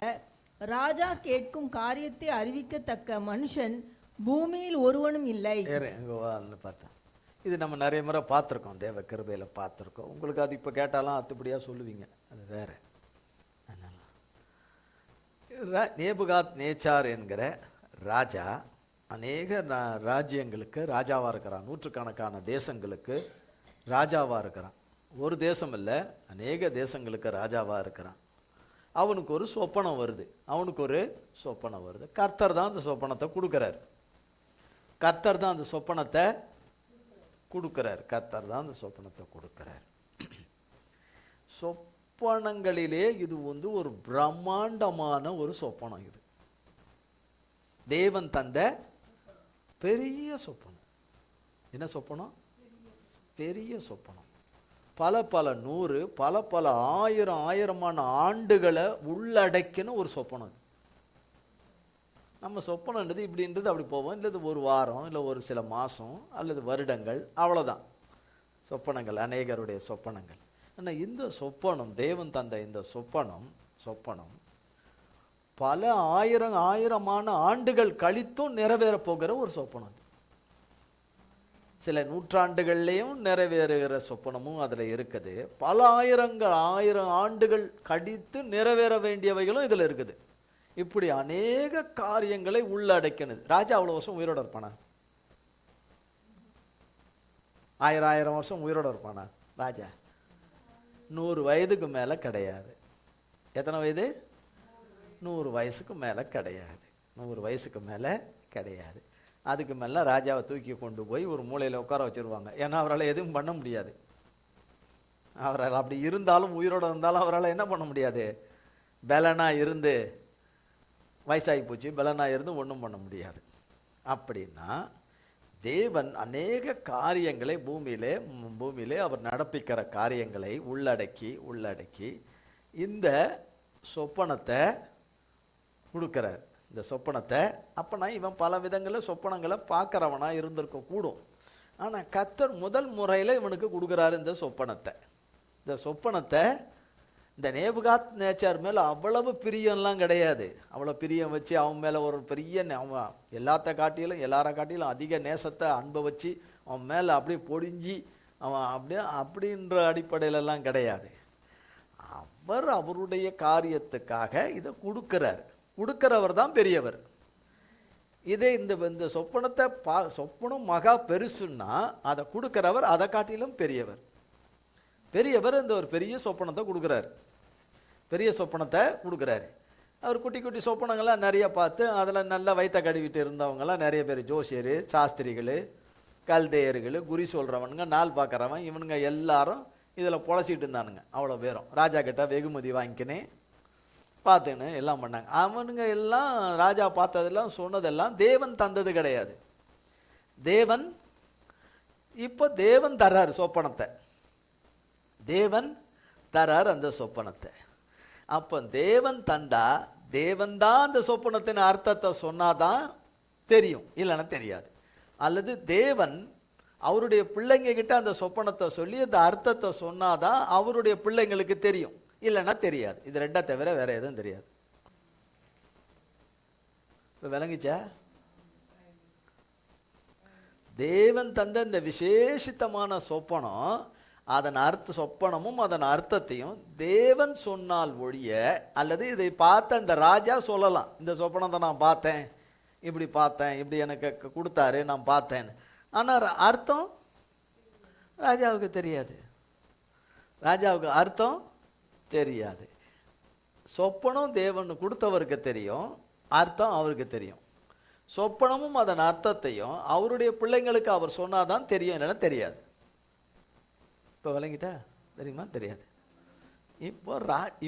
ராஜா கேட்கும் காரியத்தை அறிவிக்கத்தக்க மனுஷன் பூமியில் ஒருவனும் இல்லை. பார்த்தேன். இது நம்ம நிறைய முறை பார்த்துருக்கோம், தேவ கிருபையில் பார்த்துருக்கோம். உங்களுக்கு அது இப்போ கேட்டாலும் அத்துப்படியாக சொல்லுவீங்க, அது வேற. நேபுகாத் நேச்சார் என்கிற ராஜா அநேக ராஜ்யங்களுக்கு ராஜாவாக இருக்கிறான். நூற்றுக்கணக்கான தேசங்களுக்கு ராஜாவாக இருக்கிறான். ஒரு தேசம் இல்லை, அநேக தேசங்களுக்கு ராஜாவாக இருக்கிறான். அவனுக்கு ஒரு சொப்பனம் வருது. கர்த்தர் தான் அந்த சொப்பனத்தை கொடுக்குறார். கர்த்தர் தான் அந்த சொப்பனத்தை கொடுக்கிறார். சொப்பனங்களிலே இது ஒரு பிரம்மாண்டமான ஒரு சொப்பனம். இது தேவன் தந்த பெரிய சொப்பனம். என்ன சொப்பனம்? பெரிய சொப்பனம். பல நூறு, பல ஆயிரமான ஆண்டுகளை உள்ளடக்கின ஒரு சொப்பனம். நம்ம சொப்பனன்றது இப்படின்றது அப்படி போவோம், இல்லை ஒரு வாரம், இல்லை ஒரு சில மாதம், அல்லது வருடங்கள், அவ்வளோதான் சொப்பனங்கள், அநேகருடைய சொப்பனங்கள். ஆனால் இந்த சொப்பனம், தேவன் தந்த இந்த சொப்பனம் பல ஆயிரமான ஆண்டுகள் கழித்தும் நிறைவேற போகிற ஒரு சொப்பனம். சில நூற்றாண்டுகள்லேயும் நிறைவேறுகிற சொப்பனமும் அதில் இருக்குது. பல ஆயிரம் ஆண்டுகள் கழித்து நிறைவேற வேண்டியவைகளும் இதில் இருக்குது. இப்படி அநேக காரியங்களை உள்ளடக்கினது. ராஜா அவ்வளோ வருஷம் உயிரோட இருப்பானா? 1000 வருஷம் உயிரோட இருப்பானா ராஜா? 100 வயதுக்கு மேலே கிடையாது. எத்தனை வயது? 100 வயசுக்கு மேலே கிடையாது. 100 வயசுக்கு மேலே கிடையாது. அதுக்கு மேலே ராஜாவை தூக்கி கொண்டு போய் ஒரு மூலையில் உட்கார வச்சிருவாங்க. ஏன்னா அவரால் எதுவும் பண்ண முடியாது. அவரால் அப்படி இருந்தாலும், உயிரோடு இருந்தாலும் அவரால் என்ன பண்ண முடியாது? பலனா இருந்து, வயசாகி போச்சு, பலனா இருந்து ஒன்றும் பண்ண முடியாது. அப்படின்னா தேவன் அநேக காரியங்களை பூமியிலே அவர் நடப்பிக்கிற காரியங்களை உள்ளடக்கி இந்த சொப்பனத்தை கொடுக்கிறார். இந்த சொப்பனத்தை அப்பனா இவன் பல விதங்களில் சொப்பனங்களை பார்க்குறவனா இருந்திருக்க கூடும். ஆனால் கர்த்தர் முதல் முறையில் இவனுக்கு கொடுக்குறாரு இந்த சொப்பனத்தை. இந்த நேபுகாத் நேச்சார் மேலே அவ்வளவு பிரியம்லாம் கிடையாது. அவ்வளோ பிரியம் வச்சு அவன் மேலே ஒரு பெரிய அவன் எல்லாரை காட்டிலும் அதிக நேசத்தை, அன்பை வச்சு அவன் மேலே அப்படியே பொடிஞ்சி அவன் அப்படின்ற அடிப்படையிலெல்லாம் கிடையாது. அவருடைய காரியத்துக்காக இதை கொடுக்கிறவர் தான் பெரியவர். இதே இந்த சொப்பனம் மகா பெருசுன்னா அதை கொடுக்கிறவர் அதை காட்டிலும் பெரியவர். இந்த ஒரு பெரிய சொப்பனத்தை கொடுக்குறாரு. அவர் குட்டி சொப்பனங்கள்லாம் நிறைய பார்த்து அதில் நல்லா வைத்த கழுவிட்டு இருந்தவங்கலாம் நிறைய பேர், ஜோசியர், சாஸ்திரிகள், கல்தேயர்கள், குறி சொல்கிறவனுங்க, நாள் பார்க்குறவன், இவனுங்க எல்லாரும் இதில் பொழைச்சிட்டு இருந்தானுங்க. அவ்வளோ பேரும் ராஜா கிட்ட வெகுமதி வாங்கிக்கினே பார்த்துன்னு எல்லாம் பண்ணாங்க. அவனுங்க எல்லாம் ராஜா பார்த்ததெல்லாம் சொன்னதெல்லாம் தேவன் தந்தது கிடையாது. தேவன் தர்றாரு சொப்பனத்தை. அந்த சொப்பனத்தை. அப்போ தேவன் தந்தா, தேவன் தான் அந்த சொப்பனத்தின் அர்த்தத்தை சொன்னாதான் தெரியும், இல்லைன்னா தெரியாது. அல்லது தேவன் அவருடைய பிள்ளைங்க கிட்ட அந்த சொப்பனத்தை சொல்லி அந்த அர்த்தத்தை சொன்னாதான் அவருடைய பிள்ளைங்களுக்கு தெரியும், இல்லைன்னா தெரியாது. இது ரெண்டா தவிர வேற எதுவும் தெரியாது. இப்போ விளங்குச்சா? தேவன் தந்த இந்த விசேஷித்தமான சொப்பனம், சொப்பனமும் அதன் அர்த்தத்தையும் தேவன் சொன்னால் ஒழிய, அல்லது இதை பார்த்த இந்த ராஜா சொல்லலாம், இந்த சொப்பனத்தை நான் பார்த்தேன், இப்படி எனக்கு கொடுத்தாரு, நான் பார்த்தேன்னு. ஆனால் அர்த்தம் ராஜாவுக்கு தெரியாது. அர்த்தம் தெரியாது. சொப்பனம் தேவன் கொடுத்தவருக்கு தெரியும், அர்த்தம் அவருக்கு தெரியும். சொப்பனமும் அதன் அர்த்தத்தையும் அவருடைய பிள்ளைங்களுக்கு அவர் சொன்னாதான் தெரியும், இல்லைன்னா தெரியாது. இப்போ விளங்கிட்டா? தெரியுமா? தெரியாது.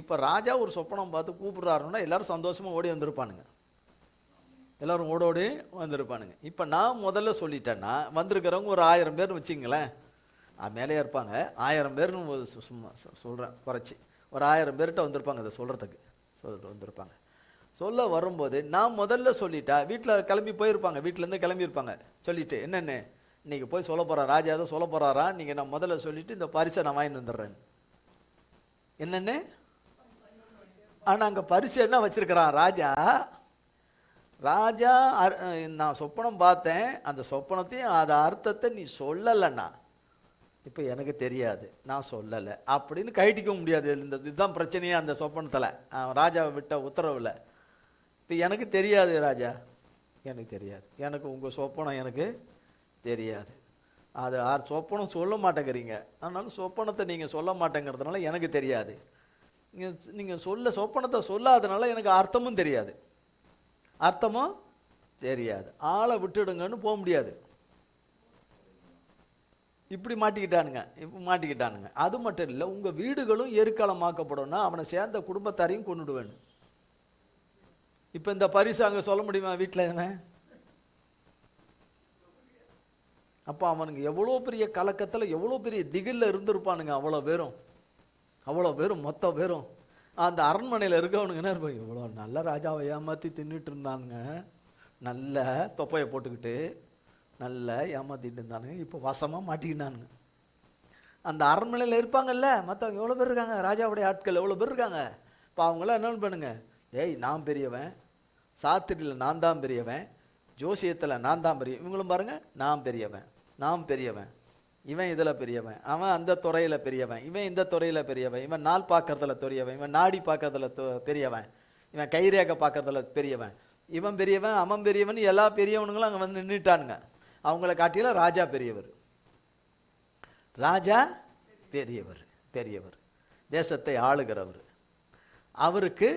இப்போ ராஜா ஒரு சொப்பனம் பார்த்து கூப்பிடுறாருன்னா எல்லாரும் சந்தோஷமாக ஓடி வந்திருப்பானுங்க. இப்போ நான் முதல்ல சொல்லிட்டேன்னா வந்திருக்கிறவங்க ஒரு 1000 பேர்னு வச்சுங்களேன், மேலே இருப்பாங்க. 1000 பேர்னு சும்மா சொல்கிறேன், குறைச்சி ஒரு 1000 பேர்கிட்ட வந்திருப்பாங்க. அதை சொல்லிட்டு வந்திருப்பாங்க. சொல்ல வரும்போது நான் முதல்ல சொல்லிட்டா, வீட்டில் கிளம்பி போயிருப்பாங்க, வீட்டிலேருந்து கிளம்பியிருப்பாங்க. சொல்லிட்டு என்னென்னு இன்னைக்கு போய் சொல்ல போகிறா, ராஜா தான் சொல்ல போகிறாரா, நீங்கள் நான் முதல்ல சொல்லிட்டு இந்த பரிசை நான் வாங்கிட்டு வந்துடுறேன். என்னென்னு? ஆனால் அங்கே பரிசு என்ன வச்சிருக்கிறான் ராஜா? ராஜா நான் சொப்பனம் பார்த்தேன், அந்த சொப்பனத்தையும் அது அர்த்தத்தை நீ சொல்லலைன்னா இப்போ எனக்கு தெரியாது, நான் சொல்லலை அப்படின்னு கழட்டிக்க முடியாது. இதுதான் பிரச்சனையே அந்த சொப்பனத்தில், ராஜாவை விட்ட உத்தரவில். இப்போ எனக்கு தெரியாது ராஜா, எனக்கு தெரியாது, எனக்கு உங்கள் சொப்பனம் எனக்கு தெரியாது. அது சொப்பனம் சொல்ல மாட்டேங்கிறீங்க, ஆனாலும் சொப்பனத்தை நீங்கள் சொல்ல மாட்டேங்கிறதுனால எனக்கு தெரியாது. நீங்கள் சொப்பனத்தை சொல்லாதனால எனக்கு அர்த்தமும் தெரியாது, அர்த்தமும் தெரியாது. ஆளை விட்டுடுங்கன்னு போக முடியாது. இப்படி மாட்டிக்கிட்டானுங்க. அது மட்டும் இல்லை, உங்கள் வீடுகளும் எருக்களமாக்கப்படணும்னா அவனை சேர்ந்த குடும்பத்தாரையும் கொண்டுடுவேன். இப்போ இந்த பரிசு அங்கே சொல்ல முடியுமா வீட்டில் இவன்? அப்போ அவனுங்க எவ்வளோ பெரிய கலக்கத்தில், எவ்வளோ பெரிய திகில்ல இருந்திருப்பானுங்க. அவ்வளோ பேரும் மொத்த பேரும் அந்த அரண்மனையில் இருக்கவனுங்கன்னா இருப்பாங்க. இவ்வளோ நல்ல ராஜாவை ஏமாற்றி தின்னுட்டு இருந்தானுங்க, நல்ல தொப்பையை போட்டுக்கிட்டு நல்லா ஏமாத்திட்டு இருந்தானுங்க, இப்போ வசமாக மாட்டிக்கினானுங்க. அந்த அரண்மனையில் இருப்பாங்கல்ல மற்றவங்க எவ்வளோ பேர் இருக்காங்க, ராஜாவுடைய ஆட்கள் எவ்வளோ பேர் இருக்காங்க. இப்போ அவங்களாம் என்ன பண்ணுங்க, ஏய் நான் பெரியவன், சாத்திரியில் நான் தான் பெரியவன், ஜோசியத்தில் நான் தான் பெரிய, இவங்களும் பாருங்க நான் பெரியவன், இவன் இதில் பெரியவன், அவன் அந்த துறையில் பெரியவன், இவன் இந்த துறையில் பெரியவன், இவன் நாள் பார்க்கறதுல பெரியவன், இவன் நாடி பார்க்கறதுல பெரியவன், இவன் கைரேகை பார்க்கறதுல பெரியவன், இவன் பெரியவன் அவன் பெரியவன், எல்லா பெரியவனுங்களும் அங்கே வந்து நின்றுட்டானுங்க. அவங்கள காட்டில ராஜா பெரியவர், தேசத்தை ஆளுகிறவர். அவருக்கு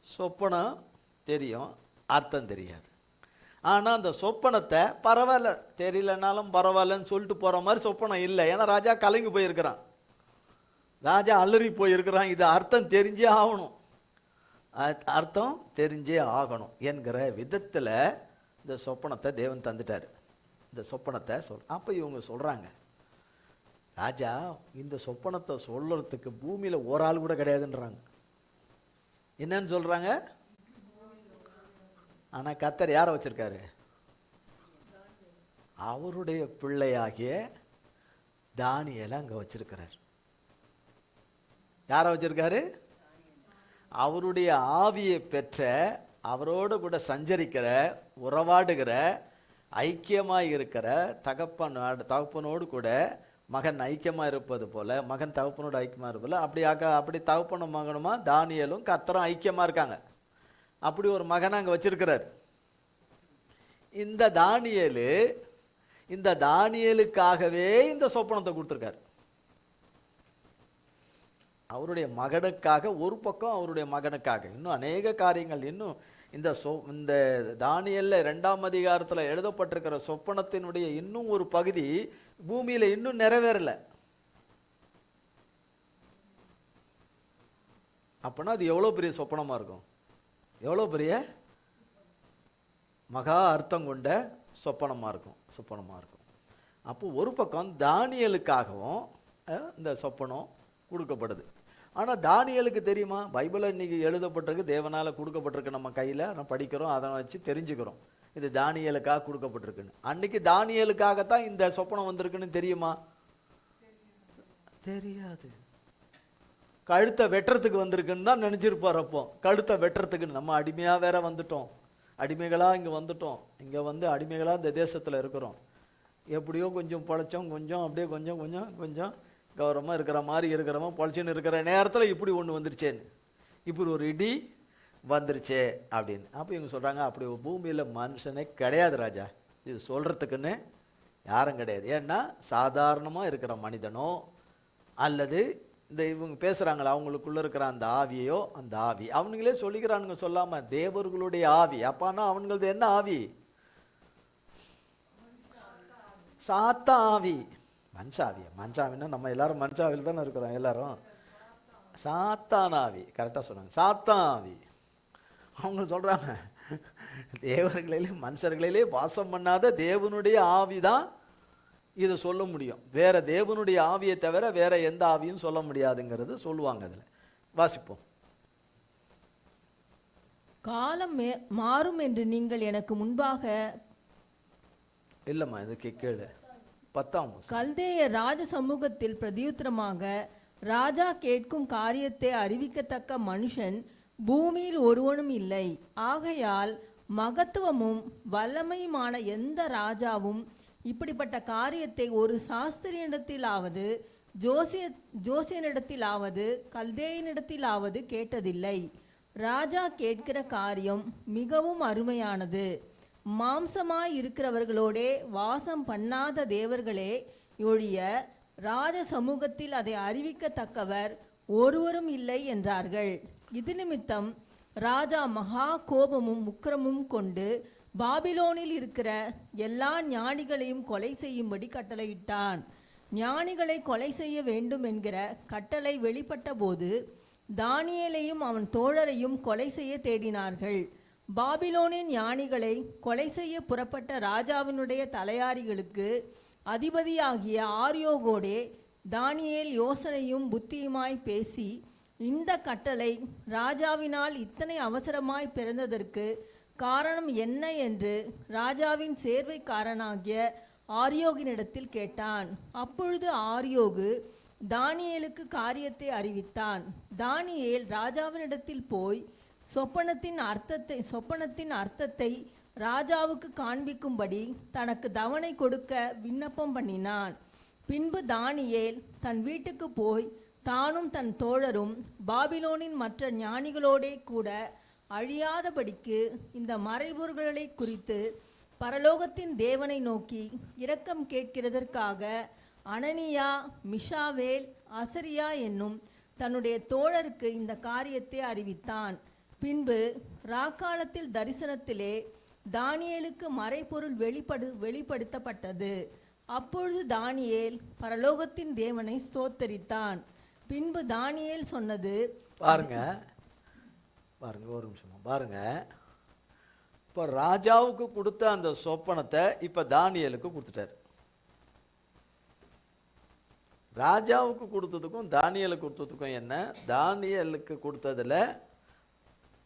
சொப்பனம் தெரியும், அர்த்தம் தெரியாது. ஆனால் அந்த சொப்பனத்தை பரவாயில்ல, தெரியலனாலும் பரவாயில்லன்னு சொல்லிட்டு போகிற மாதிரி சொப்பனம் இல்லை. ஏன்னா ராஜா கலங்கி போயிருக்கிறான், ராஜா அலறி போயிருக்கிறான். இது அர்த்தம் தெரிஞ்சே ஆகணும் என்கிற விதத்தில் இந்த சொப்பனத்தை தேவன் தந்துட்டார். இந்த சொப்பனத்தை அப்போ இவங்க சொல்கிறாங்க, ராஜா இந்த சொப்பனத்தை சொல்றதுக்கு பூமியில் ஒரு ஆள் கூட கிடையாதுன்றாங்க. என்னன்னு சொல்கிறாங்க? ஆனால் கர்த்தர் யாரை வச்சிருக்காரு? அவருடைய பிள்ளையாகிய தானியேலை அங்கே வச்சிருக்கிறார். யாரை வச்சிருக்காரு? அவருடைய ஆவியை பெற்ற, அவரோடு கூட சஞ்சரிக்கிற, உறவாடுகிற, ஐக்கியமாக இருக்கிற தகப்பனோடு கூட மகன் ஐக்கியமாக இருப்பது போல, மகன் தகப்பனோடு ஐக்கியமாக இருப்பதில்ல, அப்படி தகப்பனும் மகனுமா தானியேலும் கர்த்தரும் ஐக்கியமாக இருக்காங்க. அப்படி ஒரு மகனை அங்கே வச்சிருக்கிறார். இந்த தானியேலுக்காகவே இந்த சொப்பனத்தை கொடுத்துருக்காரு. அவருடைய மகனுக்காக ஒரு பக்கம், அவருடைய மகனுக்காக இன்னும் அநேக காரியங்கள். இன்னும் இந்த தானியேல்ல 2ஆம் அதிகாரத்தில் எழுதப்பட்டிருக்கிற சொப்பனத்தினுடைய இன்னும் ஒரு பகுதி பூமியில இன்னும் நிறைவேறல. அப்படின்னா அது எவ்வளோ பெரிய சொப்பனமா இருக்கும், எவ்வளோ பெரிய மகா அர்த்தம் கொண்ட சொப்பனமா இருக்கும். அப்போ ஒரு பக்கம் தானியேலுக்காகவும் இந்த சொப்பனம் கொடுக்கப்படுது. ஆனால் தானியேலுக்கு தெரியுமா? பைபிளில் இன்னைக்கு எழுதப்பட்டிருக்கு, தேவனால் கொடுக்கப்பட்டிருக்கு, நம்ம கையில் நம்ம படிக்கிறோம், அதை வச்சு தெரிஞ்சுக்கிறோம் இது தானியேலுக்காக கொடுக்கப்பட்டிருக்குன்னு. அன்னைக்கு தானியேலுக்காகத்தான் இந்த சொப்பனம் வந்திருக்குன்னு தெரியுமா? தெரியாது. கழுத்தை வெட்டுறதுக்கு வந்திருக்குன்னு தான் நினச்சிருப்பார். அப்போ கழுத்தை வெட்டுறதுக்குன்னு நம்ம அடிமையாக வேற வந்துட்டோம், அடிமைகளாக இங்கே வந்துட்டோம். இங்கே வந்து அடிமைகளாக இந்த தேசத்தில் இருக்கிறோம். எப்படியோ கொஞ்சம் பழைச்சோம், கொஞ்சம் அப்படியே கொஞ்சம் கௌரவமாக இருக்கிற மாதிரி இருக்கிறவன் பொழைச்சின்னு இருக்கிற நேரத்தில் இப்படி ஒன்று வந்துருச்சேன்னு, இப்படி ஒரு இடி வந்துருச்சே அப்படின்னு. அப்போ இவங்க சொல்கிறாங்க, அப்படி பூமியில் மனுஷனே கிடையாது ராஜா, இது சொல்கிறதுக்குன்னு யாரும் கிடையாது. ஏன்னா சாதாரணமாக இருக்கிற மனிதனோ அல்லது இந்த இவங்க பேசுகிறாங்களா அவங்களுக்குள்ளே இருக்கிற அந்த ஆவியோ, அந்த ஆவி அவனுங்களே சொல்லிக்கிறானுங்க சொல்லாமல், தேவர்களுடைய ஆவி. அப்பானா அவனுங்களது என்ன ஆவி? சாத்த ஆவி. மஞ்சாவின்னா நம்ம எல்லாரும் மஞ்சாவில் தானே இருக்கிறோம் எல்லாரும். சாத்தான் ஆவி, கரெக்டாக சொன்னாங்க, சாத்தான் ஆவி. அவங்க சொல்கிறாங்க, தேவர்களிலே மனுஷர்களிலே வாசம் பண்ணாத தேவனுடைய ஆவி தான் இதை சொல்ல முடியும், வேற தேவனுடைய ஆவியை தவிர வேற எந்த ஆவியும் சொல்ல முடியாதுங்கிறது சொல்லுவாங்க. அதில் வாசிப்போம். காலம் மாறும் என்று நீங்கள் எனக்கு முன்பாக இல்லைம்மா, இதுக்கு கேளு 10ஆம் கல்தேய ராஜ சமூகத்தில் பிரதியுத்தரமாக, ராஜா கேட்கும் காரியத்தை அறிவிக்கத்தக்க மனுஷன் பூமியில் ஒருவனும் இல்லை. ஆகையால் மகத்துவமும் வல்லமையுமான எந்த ராஜாவும் இப்படிப்பட்ட காரியத்தை ஒரு சாஸ்திரியனிடத்திலாவது ஜோசியனிடத்திலாவது கல்தேயனிடத்திலாவது கேட்டதில்லை. ராஜா கேட்கிற காரியம் மிகவும் அருமையானது. மாம்சமாய் இருக்கிறவர்களோடே வாசம் பண்ணாத தேவர்களே ஒழிய ராஜ சமூகத்தில் அதை அறிவிக்கத்தக்கவர் ஒருவரும் இல்லை என்றார்கள். இது நிமித்தம் ராஜா மகா கோபமும் உக்கிரமும் கொண்டு பாபிலோனில் இருக்கிற எல்லா ஞானிகளையும் கொலை செய்யும்படி கட்டளையிட்டான். ஞானிகளை கொலை செய்ய வேண்டும் என்கிற கட்டளை வெளிப்பட்ட போது தானியேலையும் அவன் தோழரையும் கொலை செய்ய தேடினார்கள். பாபிலோனின் ஞானிகளை கொலை செய்ய புறப்பட்ட ராஜாவினுடைய தலையாரிகளுக்கு அதிபதியாகிய ஆரியோகோடே தானியேல் யோசனையும் புத்தியுமாய் பேசி, இந்த கட்டளை ராஜாவினால் இத்தனை அவசரமாய் பிறந்ததற்கு காரணம் என்ன என்று ராஜாவின் சேர்வைக்காரனாகிய ஆரியோகினிடத்தில் கேட்டான். அப்பொழுது ஆரியோகு தானியேலுக்கு காரியத்தை அறிவித்தான். தானியேல் ராஜாவினிடத்தில் போய் சொப்பனத்தின் அர்த்தத்தை ராஜாவுக்கு காண்பிக்கும்படி தனக்கு தவணை கொடுக்க விண்ணப்பம் பண்ணினான். பின்பு தானியேல் தன் வீட்டுக்கு போய் தானும் தன் தோழரும் பாபிலோனின் மற்ற ஞானிகளோடே கூட அழியாதபடிக்கு இந்த மறைபொருள்களை குறித்து பரலோகத்தின் தேவனை நோக்கி இரக்கம் கேட்கிறதற்காக அனனியா, மிஷாவேல், அசரியா என்னும் தன்னுடைய தோழருக்கு இந்த காரியத்தை அறிவித்தான். பின்பு ராக்காலத்தில் தரிசனத்திலே தானியேலுக்கு மறைபொருள் வெளிப்படுத்தப்பட்டது. அப்பொழுது தானியேல் பரலோகத்தின் தேவனை ஸ்தோத்தரித்தான். பின்பு தானியேல் சொன்னது, பாருங்க ஒரு நிமிஷமா பாருங்க. இப்போ ராஜாவுக்கு கொடுத்த அந்த சொப்பனத்தை இப்போ தானியேலுக்கு கொடுத்துட்டார். ராஜாவுக்கு கொடுத்ததுக்கும் தானியேலுக்கு கொடுத்ததுக்கும் என்ன? தானியேலுக்கு கொடுத்ததில்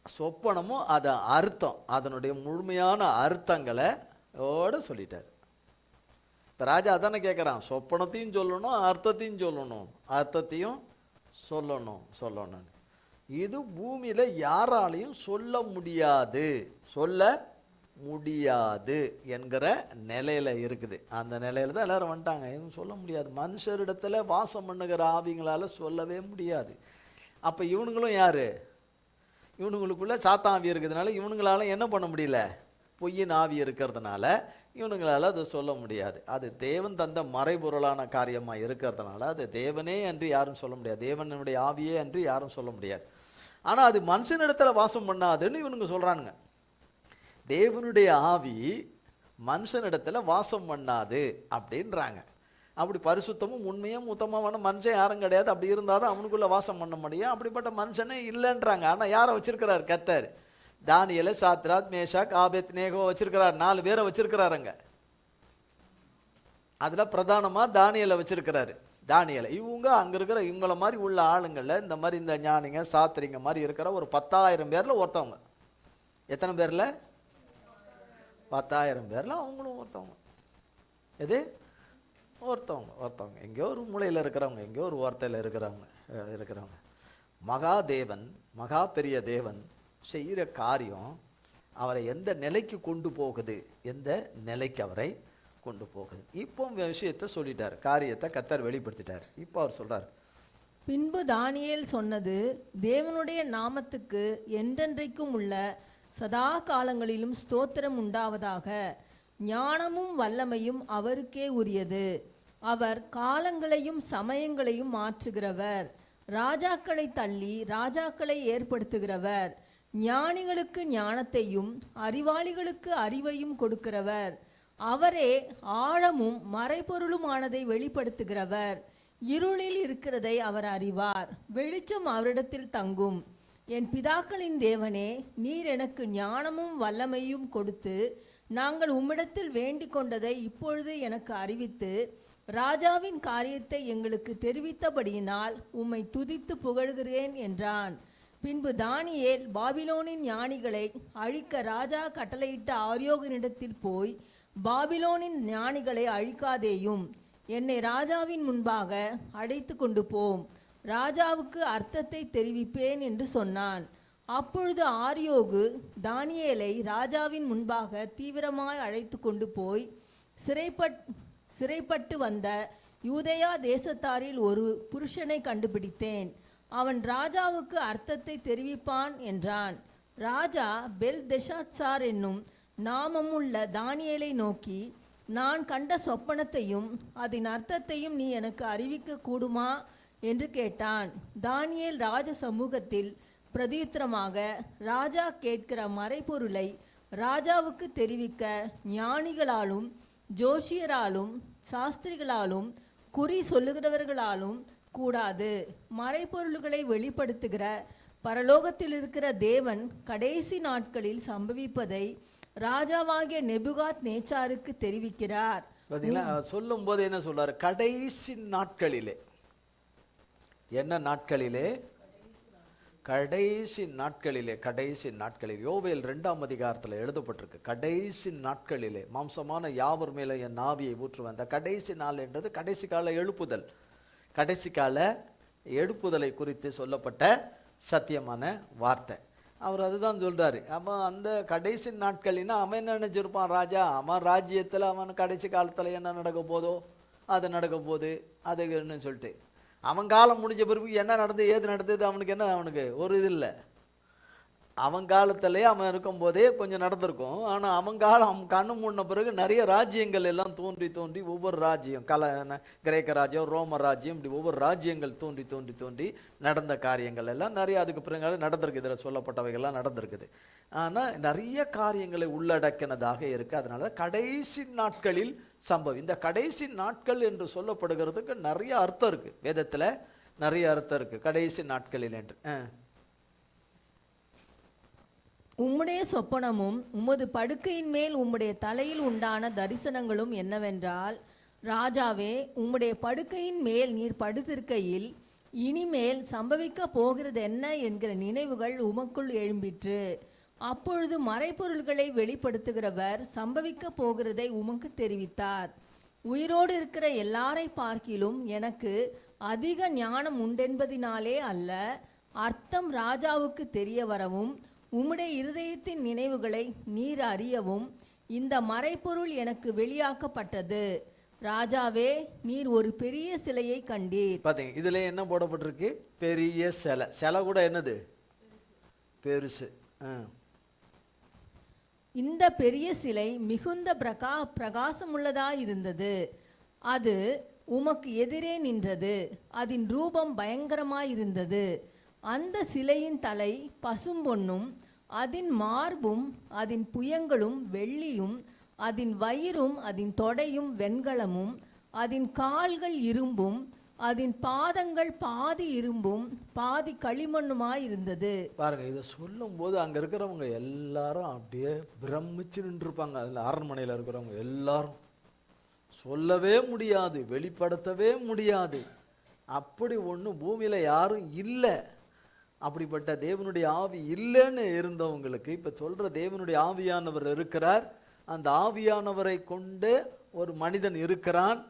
சொப்பனமும் அதை அர்த்தம், அதனுடைய முழுமையான அர்த்தங்களை சொல்லிட்டார். இப்போ ராஜா தானே கேட்குறான், சொப்பனத்தையும் சொல்லணும், அர்த்தத்தையும் சொல்லணும். இது பூமியில் யாராலையும் சொல்ல முடியாது என்கிற நிலையில் இருக்குது. அந்த நிலையில் தான் எல்லாரும் வந்துட்டாங்க. எதுவும் சொல்ல முடியாது, மனுஷரிடத்துல வாசம் பண்ணுகிற ஆவிங்களால் சொல்லவே முடியாது. அப்போ இவனுங்களும் யார்? இவனுங்களுக்குள்ள சாத்தான் ஆவி இருக்கிறதுனால இவனுங்களால என்ன பண்ண முடியல? பொய்யின் ஆவி இருக்கிறதுனால இவனுங்களால் அதை சொல்ல முடியாது. அது தேவன் தந்த மறைபொருளான காரியமாக இருக்கிறதுனால அது தேவனே அன்று யாரும் சொல்ல முடியாது, தேவனுடைய ஆவியே அன்று யாரும் சொல்ல முடியாது. ஆனால் அது மனுஷனிடத்துல வாசம் பண்ணாதுன்னு இவனுங்க சொல்கிறானுங்க. தேவனுடைய ஆவி மனுஷனிடத்துல வாசம் பண்ணாது அப்படின்றாங்க. அப்படி பரிசுத்தமும் உண்மையும் உத்தமமான மனுஷன் யாரும் கிடையாது. அப்படி இருந்தால் தான் அவனுக்குள்ளே வாசம் பண்ண முடியும். அப்படிப்பட்ட மனுஷனே இல்லைன்றாங்க. ஆனால் யாரை வச்சிருக்கிறார்? கர்த்தர். தானியேல், சாத்ராக், மேஷாக், ஆபேத்நேகோ வச்சிருக்கிறார். 4 பேரை வச்சிருக்கிறாருங்க. அதில் பிரதானமாக தானியேலை வச்சிருக்கிறாரு. தானியேல் இவங்க அங்கே இருக்கிற இவங்கள மாதிரி உள்ள ஆளுங்களில் இந்த மாதிரி இந்த ஞானிங்க சாத்திரிங்க மாதிரி இருக்கிற ஒரு 10,000 பேரில் ஒருத்தவங்க. எத்தனை பேரில்? 10,000 பேரில் அவங்களும் ஒருத்தவங்க. எது? ஒருத்தவங்க எங்கேயோ ஒரு மூலையில் இருக்கிறவங்க, எங்கேயோ ஒரு வார்த்தையில் இருக்கிறவங்க. மகாதேவன், மகா பெரிய தேவன் செய்கிற காரியம் அவரை எந்த நிலைக்கு கொண்டு போகுது, எந்த நிலைக்கு அவரை கொண்டு போகுது. இப்போ விஷயத்தை சொல்லிட்டார், காரியத்தை கர்த்தர் வெளிப்படுத்திட்டார். இப்போ அவர் சொல்றார், பின்பு தானியேல் சொன்னது, தேவனுடைய நாமத்துக்கு என்றென்றைக்கும் உள்ள சதா காலங்களிலும் ஸ்தோத்திரம் உண்டாவதாக. ஞானமும் வல்லமையும் அவருக்கே உரியது. அவர் காலங்களையும் சமயங்களையும் மாற்றுகிறவர். ராஜாக்களை தள்ளி ராஜாக்களை ஏற்படுத்துகிறவர். ஞானிகளுக்கு ஞானத்தையும் அறிவாளிகளுக்கு அறிவையும் கொடுக்கிறவர். அவரே ஆழமும் மறைபொருளுமானதை வெளிப்படுத்துகிறவர். இருளில் இருக்கிறதை அவர் அறிவார், வெளிச்சம் அவரிடத்தில் தங்கும். என் பிதாக்களின் தேவனே, நீர் எனக்கு ஞானமும் வல்லமையும் கொடுத்து நாங்கள் உம்மிடத்தில் வேண்டிக் கொண்டதை இப்பொழுது எனக்கு அறிவித்து ராஜாவின் காரியத்தை எங்களுக்கு தெரிவித்தபடியினால் உம்மை துதித்து புகழ்கிறேன் என்றான். பின்பு தானியேல் பாபிலோனின் ஞானிகளை அழிக்க ராஜா கட்டளையிட்ட ஆரியோகனிடத்தில் போய், பாபிலோனின் ஞானிகளை அழிக்காதேயும், என்னை ராஜாவின் முன்பாக அழைத்து கொண்டு போம், ராஜாவுக்கு அர்த்தத்தை தெரிவிப்பேன் என்று சொன்னான். அப்பொழுது ஆரியோகு தானியேலை ராஜாவின் முன்பாக தீவிரமாய் அழைத்து கொண்டு போய் சிறைப்பட்டு வந்த யூதேயா தேசத்தாரில் ஒரு புருஷனை கண்டுபிடித்தேன், அவன் ராஜாவுக்கு அர்த்தத்தை தெரிவிப்பான் என்றான். ராஜா பெல்தெஷாத்சார் என்னும் நாமமுள்ள தானியேலை நோக்கி, நான் கண்ட சொப்பனத்தையும் அதன் அர்த்தத்தையும் நீ எனக்கு அறிவிக்க கூடுமா என்று கேட்டான். தானியேல் ராஜ சமூகத்தில் பிரதியுத்தரமாக, ராஜா கேட்கிற மறைபொருளை ராஜாவுக்கு தெரிவிக்க ஞானிகளாலும் ஜோஷியராலும் சாஸ்திரிகளாலும் குறி சொல்லுகிறவர்களாலும் கூடாது. மறைபொருள்களை வெளிப்படுத்துகிற பரலோகத்தில் இருக்கிற தேவன் கடைசி நாட்களில் சம்பவிப்பதை ராஜாவாகிய நெபுகாத் நேச்சாருக்கு தெரிவிக்கிறார். பார்த்தீங்களா, சொல்லும் போது என்ன சொல்றாரு? கடைசி நாட்களிலே. என்ன நாட்களிலே? கடைசி நாட்களிலே. கடைசி நாட்களில் யோவேல் 2ஆம் அதிகாரத்தில் எழுதப்பட்டிருக்கு. கடைசி நாட்களிலே மாம்சமான யாவர் மேலே என் ஆவியை ஊற்றுவேன். அந்த கடைசி நாள் என்றது கடைசி கால எழுப்புதல். கடைசி கால எழுப்புதலை குறித்து சொல்லப்பட்ட சத்தியமான வார்த்தை. அவர் அதுதான் சொல்றாரு. அவன் அந்த கடைசி நாட்களினா அவன் என்ன நினைச்சிருப்பான்? ராஜா அவன் ராஜ்யத்தில் அவன் கடைசி காலத்தில் என்ன நடக்க போதோ அது நடக்க போகுது அதுன்னு சொல்லிட்டு அவன் காலம் முடிஞ்ச பிறகு என்ன நடந்தது ஏது நடந்தது அவனுக்கு என்ன, அவனுக்கு ஒரு இது இல்லை. அவன் காலத்திலே அவன் இருக்கும் போதே கொஞ்சம் நடந்திருக்கும். ஆனால் அவன் கண்ணு மூடின பிறகு நிறைய ராஜ்யங்கள் எல்லாம் தோன்றி தோன்றி ஒவ்வொரு ராஜ்யம் கிரேக்க ராஜ்யம், ரோம ராஜ்யம், இப்படி ஒவ்வொரு ராஜ்யங்கள் தோன்றி தோன்றி தோன்றி நடந்த காரியங்கள் எல்லாம் நிறைய அதுக்கு பிறகு நடந்திருக்கு. இதில் சொல்லப்பட்டவைகள்லாம் நடந்திருக்குது. ஆனால் நிறைய காரியங்களை உள்ளடக்கினதாக இருக்கு. அதனால கடைசி நாட்களில் இந்த கடைசி நாட்கள் என்று சொல்லப்படுகிறதுக்கு நிறைய அர்த்தம் இருக்கு. வேதத்துல நிறைய அர்த்தம் இருக்கு கடைசி நாட்களில் என்று. உம்முடைய சொப்பனமும் உமது படுக்கையின் மேல் உம்முடைய தலையில் உண்டான தரிசனங்களும் என்னவென்றால், ராஜாவே, உம்முடைய படுக்கையின் மேல் நீர் படுத்திருக்கையில் இனிமேல் சம்பவிக்க போகிறது என்ன என்கிற நினைவுகள் உமக்குள் எழும்பிற்று. அப்பொழுது மறைபொருள்களை வெளிப்படுத்துகிறவர் சம்பவிக்க போகிறதை உமக்கு தெரிவித்தார். உயிரோடு இருக்கிற எல்லாரை பார்க்கிலும் எனக்கு அதிக ஞானம் உண்டென்பதினாலே அல்ல, அர்த்தம் ராஜாவுக்கு தெரிய வரவும் உம்முடைய இருதயத்தின் நினைவுகளை நீர் அறியவும் இந்த மறைபொருள் எனக்கு வெளியாக்கப்பட்டது. ராஜாவே, நீர் ஒரு பெரிய சிலையை கண்டீர். பாத்தீங்க, இதுல என்ன போடப்பட்டிருக்கு? பெரிய சிலை. சிலை கூட என்னது? பெருசு. இந்த பெரிய சிலை மிகுந்த பிரகாசமுள்ளதாயிருந்தது. அது உமக்கு எதிரே நின்றது. அதன் ரூபம் பயங்கரமாயிருந்தது. அந்த சிலையின் தலை பசும்பொன்னும், அதன் மார்பும் அதன் புயங்களும் வெள்ளியும், அதன் வயிறும் அதன் தொடையும் வெண்கலமும், அதன் கால்கள் இரும்பும், அதன் பாதங்கள் பாதி இரும்பும் பாதி களிமண்ணுமாயிருந்தது. பாருங்க, இதை சொல்லும் போது அங்க இருக்கிறவங்க எல்லாரும் அப்படியே பிரமிச்சு நின்றுருப்பாங்க. அதுல அரண்மனையில இருக்கிறவங்க எல்லாரும் சொல்லவே முடியாது, வெளிப்படுத்தவே முடியாது. அப்படி ஒண்ணு பூமியில யாரும் இல்லை. அப்படிப்பட்ட தேவனுடைய ஆவி இல்லைன்னு இருந்தவங்களுக்கு இப்ப சொல்ற தேவனுடைய ஆவியானவர் இருக்கிறார். அந்த ஆவியானவரை கொண்டு ஒரு மனிதன் இருக்கிறான்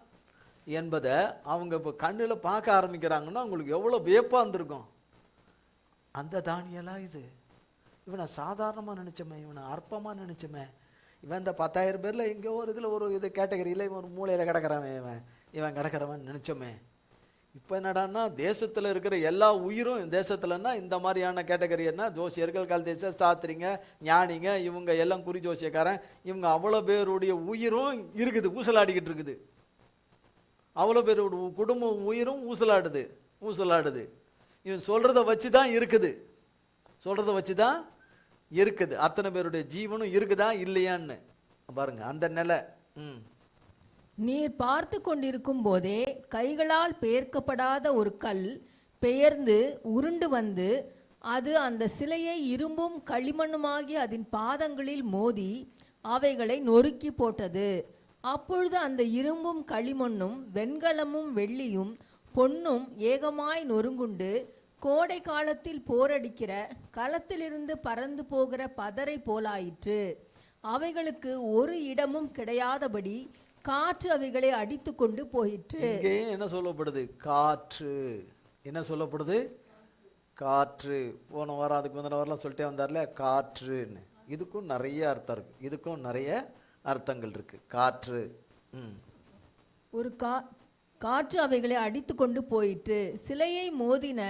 என்பதை அவங்க இப்போ கண்ணில் பார்க்க ஆரம்பிக்கிறாங்கன்னா அவங்களுக்கு எவ்வளோ வியப்பாக இருந்திருக்கும். அந்த தானியலா இது? இவனை சாதாரணமாக நினச்சோமே, இவனை அற்பமாக நினச்சோமே, இவன் இந்த 10,000 பேரில் எங்கேயோ ஒரு இதில் ஒரு இது கேட்டகரியில் இவன் ஒரு மூலையில் கிடக்கிறவன், இவன் கிடக்கிறவன் நினச்சோமே. இப்போ என்னடான்னா தேசத்தில் இருக்கிற எல்லா உயிரும் தேசத்துலன்னா இந்த மாதிரியான கேட்டகரி என்ன, ஜோசியர்கள், கல்தேச சாஸ்திரிங்க, ஞானிங்க, இவங்க எல்லாம் குறி ஜோசியக்காரன், இவங்க அவ்வளோ பேருடைய உயிரும் இருக்குது, ஊசலாடிக்கிட்டு இருக்குது. அவ்வளோ பேரோட குடும்பம் உயிரும் ஊசலாடுது. இவன் சொல்றத வச்சுதான் இருக்குது, சொல்றத வச்சுதான் இருக்குது. அத்தனை பேருடைய ஜீவனும் இருக்குதா இல்லையான்னு பாருங்க அந்த நிலை. நீர் பார்த்து கொண்டிருக்கும் போதே கைகளால் பெயர்க்கப்படாத ஒரு கல் பெயர்ந்து உருண்டு வந்து அது அந்த சிலையை இரும்பும் களிமண்ணுமாகிய அதன் பாதங்களில் மோதி அவைகளை நொறுக்கி போட்டது. அப்பொழுது அந்த இரும்பும் களிமண்ணும் வெண்கலமும் வெள்ளியும் பொன்னும் ஏகமாய் நொறுங்குண்டு கோடை காலத்தில் போரடிக்கிற களத்திலிருந்து பறந்து போகிற பதரை போலாயிற்று. அவைகளுக்கு ஒரு இடமும் கிடையாதபடி காற்று அவைகளை அடித்து கொண்டு போயிற்று. என்ன சொல்லப்படுது? காற்று. என்ன சொல்லப்படுது? காற்று. போன வாரம் அதுக்கு முந்தின வாரம்லாம் சொல்லிட்டே வந்தார்ல காற்றுன்னு. இதுக்கும் நிறைய அர்த்தம் இருக்கு, இதுக்கும் நிறைய அர்த்தங்கள் இருக்கு. காற்று. ஒரு காற்று அவைகளை அடித்து கொண்டு போயிற்று. சிலையை மோதின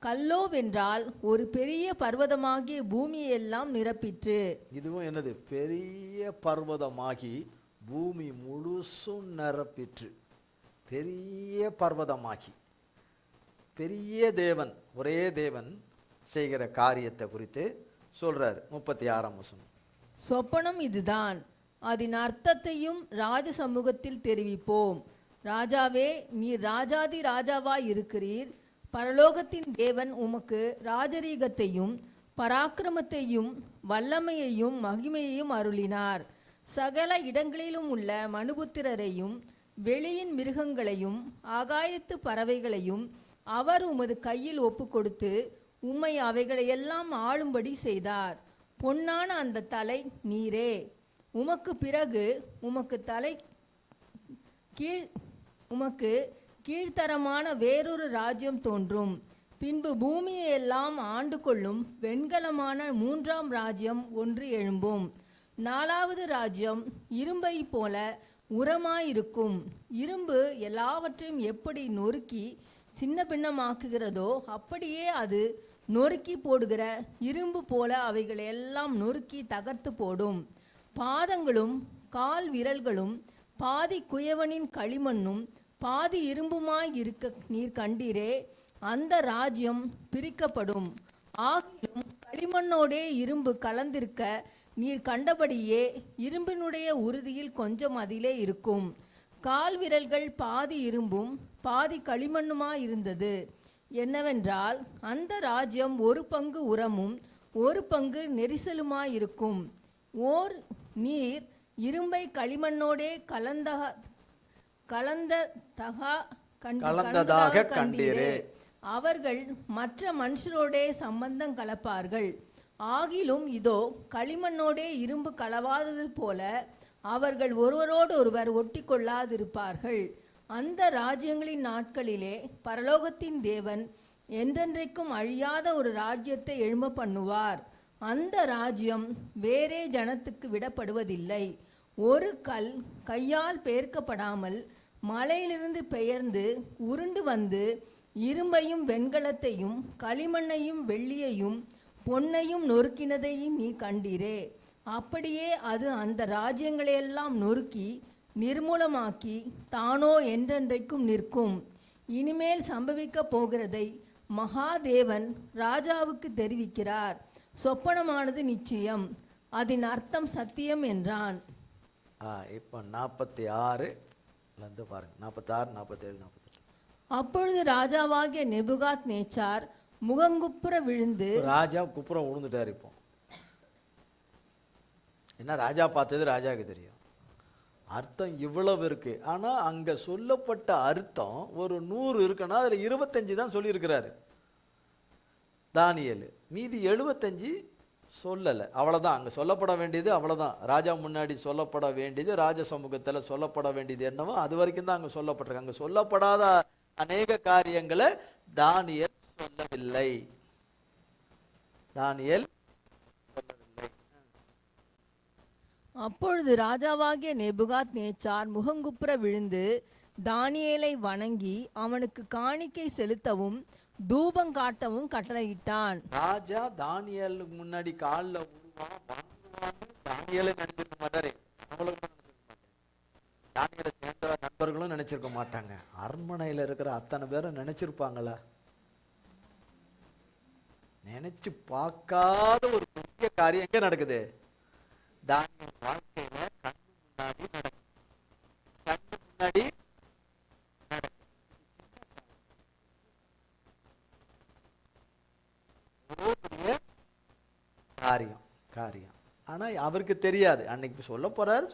கல்லோவென்றால் ஒரு பெரிய பர்வதமாகிய பூமியை எல்லாம் நிரப்பிற்று. இதுவும் என்னது? பெரிய பர்வதமாகி பூமி முழுசும் நிரப்பிற்று. பெரிய பர்வதமாகி. பெரிய தேவன், ஒரே தேவன் செய்கிற காரியத்தை குறித்து சொல்றாரு. 36ஆம் வசனம். சொப்பனம் இதுதான், அதன் அர்த்தத்தையும் ராஜ சமூகத்தில் தெரிவிப்போம். ராஜாவே, நீர் ராஜாதி ராஜாவாய் இருக்கிறீர். பரலோகத்தின் தேவன் உமக்கு ராஜரீகத்தையும் பராக்கிரமத்தையும் வல்லமையையும் மகிமையையும் அருளினார். சகல இடங்களிலும் உள்ள மனுபுத்திரரையும் வெளியின் மிருகங்களையும் ஆகாயத்து பறவைகளையும் அவர் உமது கையில் ஒப்பு கொடுத்து உம்மை அவைகளையெல்லாம் ஆளும்படி செய்தார். பொன்னான அந்த தலை நீரே. உமக்கு பிறகு உமக்கு கீழ்த்தரமான வேறொரு ராஜ்யம் தோன்றும். பின்பு பூமியை எல்லாம் ஆண்டு கொள்ளும் வெண்கலமான 3ஆம் ராஜ்யம் ஒன்று எழும்பும். 4வது ராஜ்யம் இரும்பை போல உரமாயிருக்கும். இரும்பு எல்லாவற்றையும் எப்படி நொறுக்கி சின்ன பின்னமாக்குகிறதோ அப்படியே அது நொறுக்கி போடுகிற இரும்பு போல அவைகளை எல்லாம் நொறுக்கி தகர்த்து போடும். பாதங்களும் கால் விரல்களும் பாதி குயவனின் களிமண்ணும் பாதி இரும்புமாய் இருக்க நீர் கண்டீரே. அந்த ராஜ்யம் பிரிக்கப்படும். ஆகிலும் களிமண்ணோடே இரும்பு கலந்திருக்க நீர் கண்டபடியே இரும்பினுடைய உறுதியில் கொஞ்சம் அதிலே இருக்கும். கால் விரல்கள் பாதி இரும்பும் பாதி களிமண்ணுமாயிருந்தது. என்னவென்றால் அந்த ராஜ்யம் ஒரு பங்கு உரமும் ஒரு பங்கு நெரிசலுமாயிருக்கும். நீர் இரும்பை களிமண்ணோடே கலந்ததாக கண்டீரே. அவர்கள் மற்ற மனுஷரோடே சம்பந்தம் கலப்பார்கள். ஆகிலும் இதோ களிமண்ணோடே இரும்பு கலவாதது போல அவர்கள் ஒருவரோடு ஒருவர் ஒட்டி கொள்ளாதிருப்பார்கள். அந்த ராஜ்யங்களின் நாட்களிலே பரலோகத்தின் தேவன் என்றென்றைக்கும் அழியாத ஒரு ராஜ்யத்தை எழும்ப பண்ணுவார். அந்த ராஜ்யம் வேறே ஜனத்துக்கு விடப்படுவதில்லை. ஒரு கல் கையால் பெயர்க்கப்படாமல் மலையிலிருந்து பெயர்ந்து உருண்டு வந்து இரும்பையும் வெண்கலத்தையும் களிமண்ணையும் வெள்ளியையும் பொன்னையும் நொறுக்கினதையும் நீ கண்டீரே. அப்படியே அது அந்த ராஜ்யங்களையெல்லாம் நொறுக்கி நிர்மூலமாக்கி தானோ என்றென்றைக்கும் நிற்கும். இனிமேல் சம்பவிக்க போகிறதை மகாதேவன் ராஜாவுக்கு தெரிவிக்கிறார். சொப்பனமானது நிச்சயம், அதன் அர்த்தம் சத்தியம் என்றான். இப்போ 46 பாருங்க, 46, 47, 48. அப்பொழுது ராஜாவாகிய நெபுகாத் நேச்சார் முகங்குப்புற விழுந்து. ராஜா குப்புறம் விழுந்துட்டார். இப்போ என்ன ராஜா பார்த்தது ராஜாவுக்கு தெரியும். அர்த்தம் இவ்வளவு இருக்கு. ஆனா அங்க சொல்லப்பட்ட அர்த்தம் ஒரு 100 இருக்குன்னா அதுல 25 தான் சொல்லியிருக்கிறாரு தானியேல். மீதி 75 சொல்லலை. அவ்வளோதான் அங்கே சொல்லப்பட வேண்டியது. அவ்வளோதான் ராஜா முன்னாடி சொல்லப்பட வேண்டியது, ராஜ சமூகத்தில் சொல்லப்பட வேண்டியது என்னவோ அது வரைக்கும் தான் அங்கே சொல்லப்பட்டிருக்கு. அங்கே சொல்லப்படாத அநேக காரியங்களை தானியேல் சொல்லவில்லை. தானியேல் சொல்லவில்லை. அப்பொழுது ராஜாவாகிய நெபுகாத் நேச்சார் முகங்குப்புற விழுந்து தானியேலை வணங்கி அவனுக்கு காணிக்கை செலுத்தவும் தூபம் காட்டவும் கட்டளையிட்டான். ராஜா தானியேலுக்கு முன்னாடி காலில் தானியேலை நினைச்சிருக்க மாட்டாரு. தானியேலை சேர்ந்த நண்பர்களும் நினைச்சிருக்க மாட்டாங்க. அரண்மனையில இருக்கிற அத்தனை பேரும் நினைச்சிருப்பாங்களா? நினைச்சு பார்க்காத ஒரு பெரிய காரியம் எங்க நடக்குது? தானியேல் வாழ்க்கையில கண்ணு முன்னாடி நடக்குது. கண்ணு முன்னாடி காரியம். ஆனா அவருக்கு தெரியாது. அன்னைக்கு சொல்ல போறாரு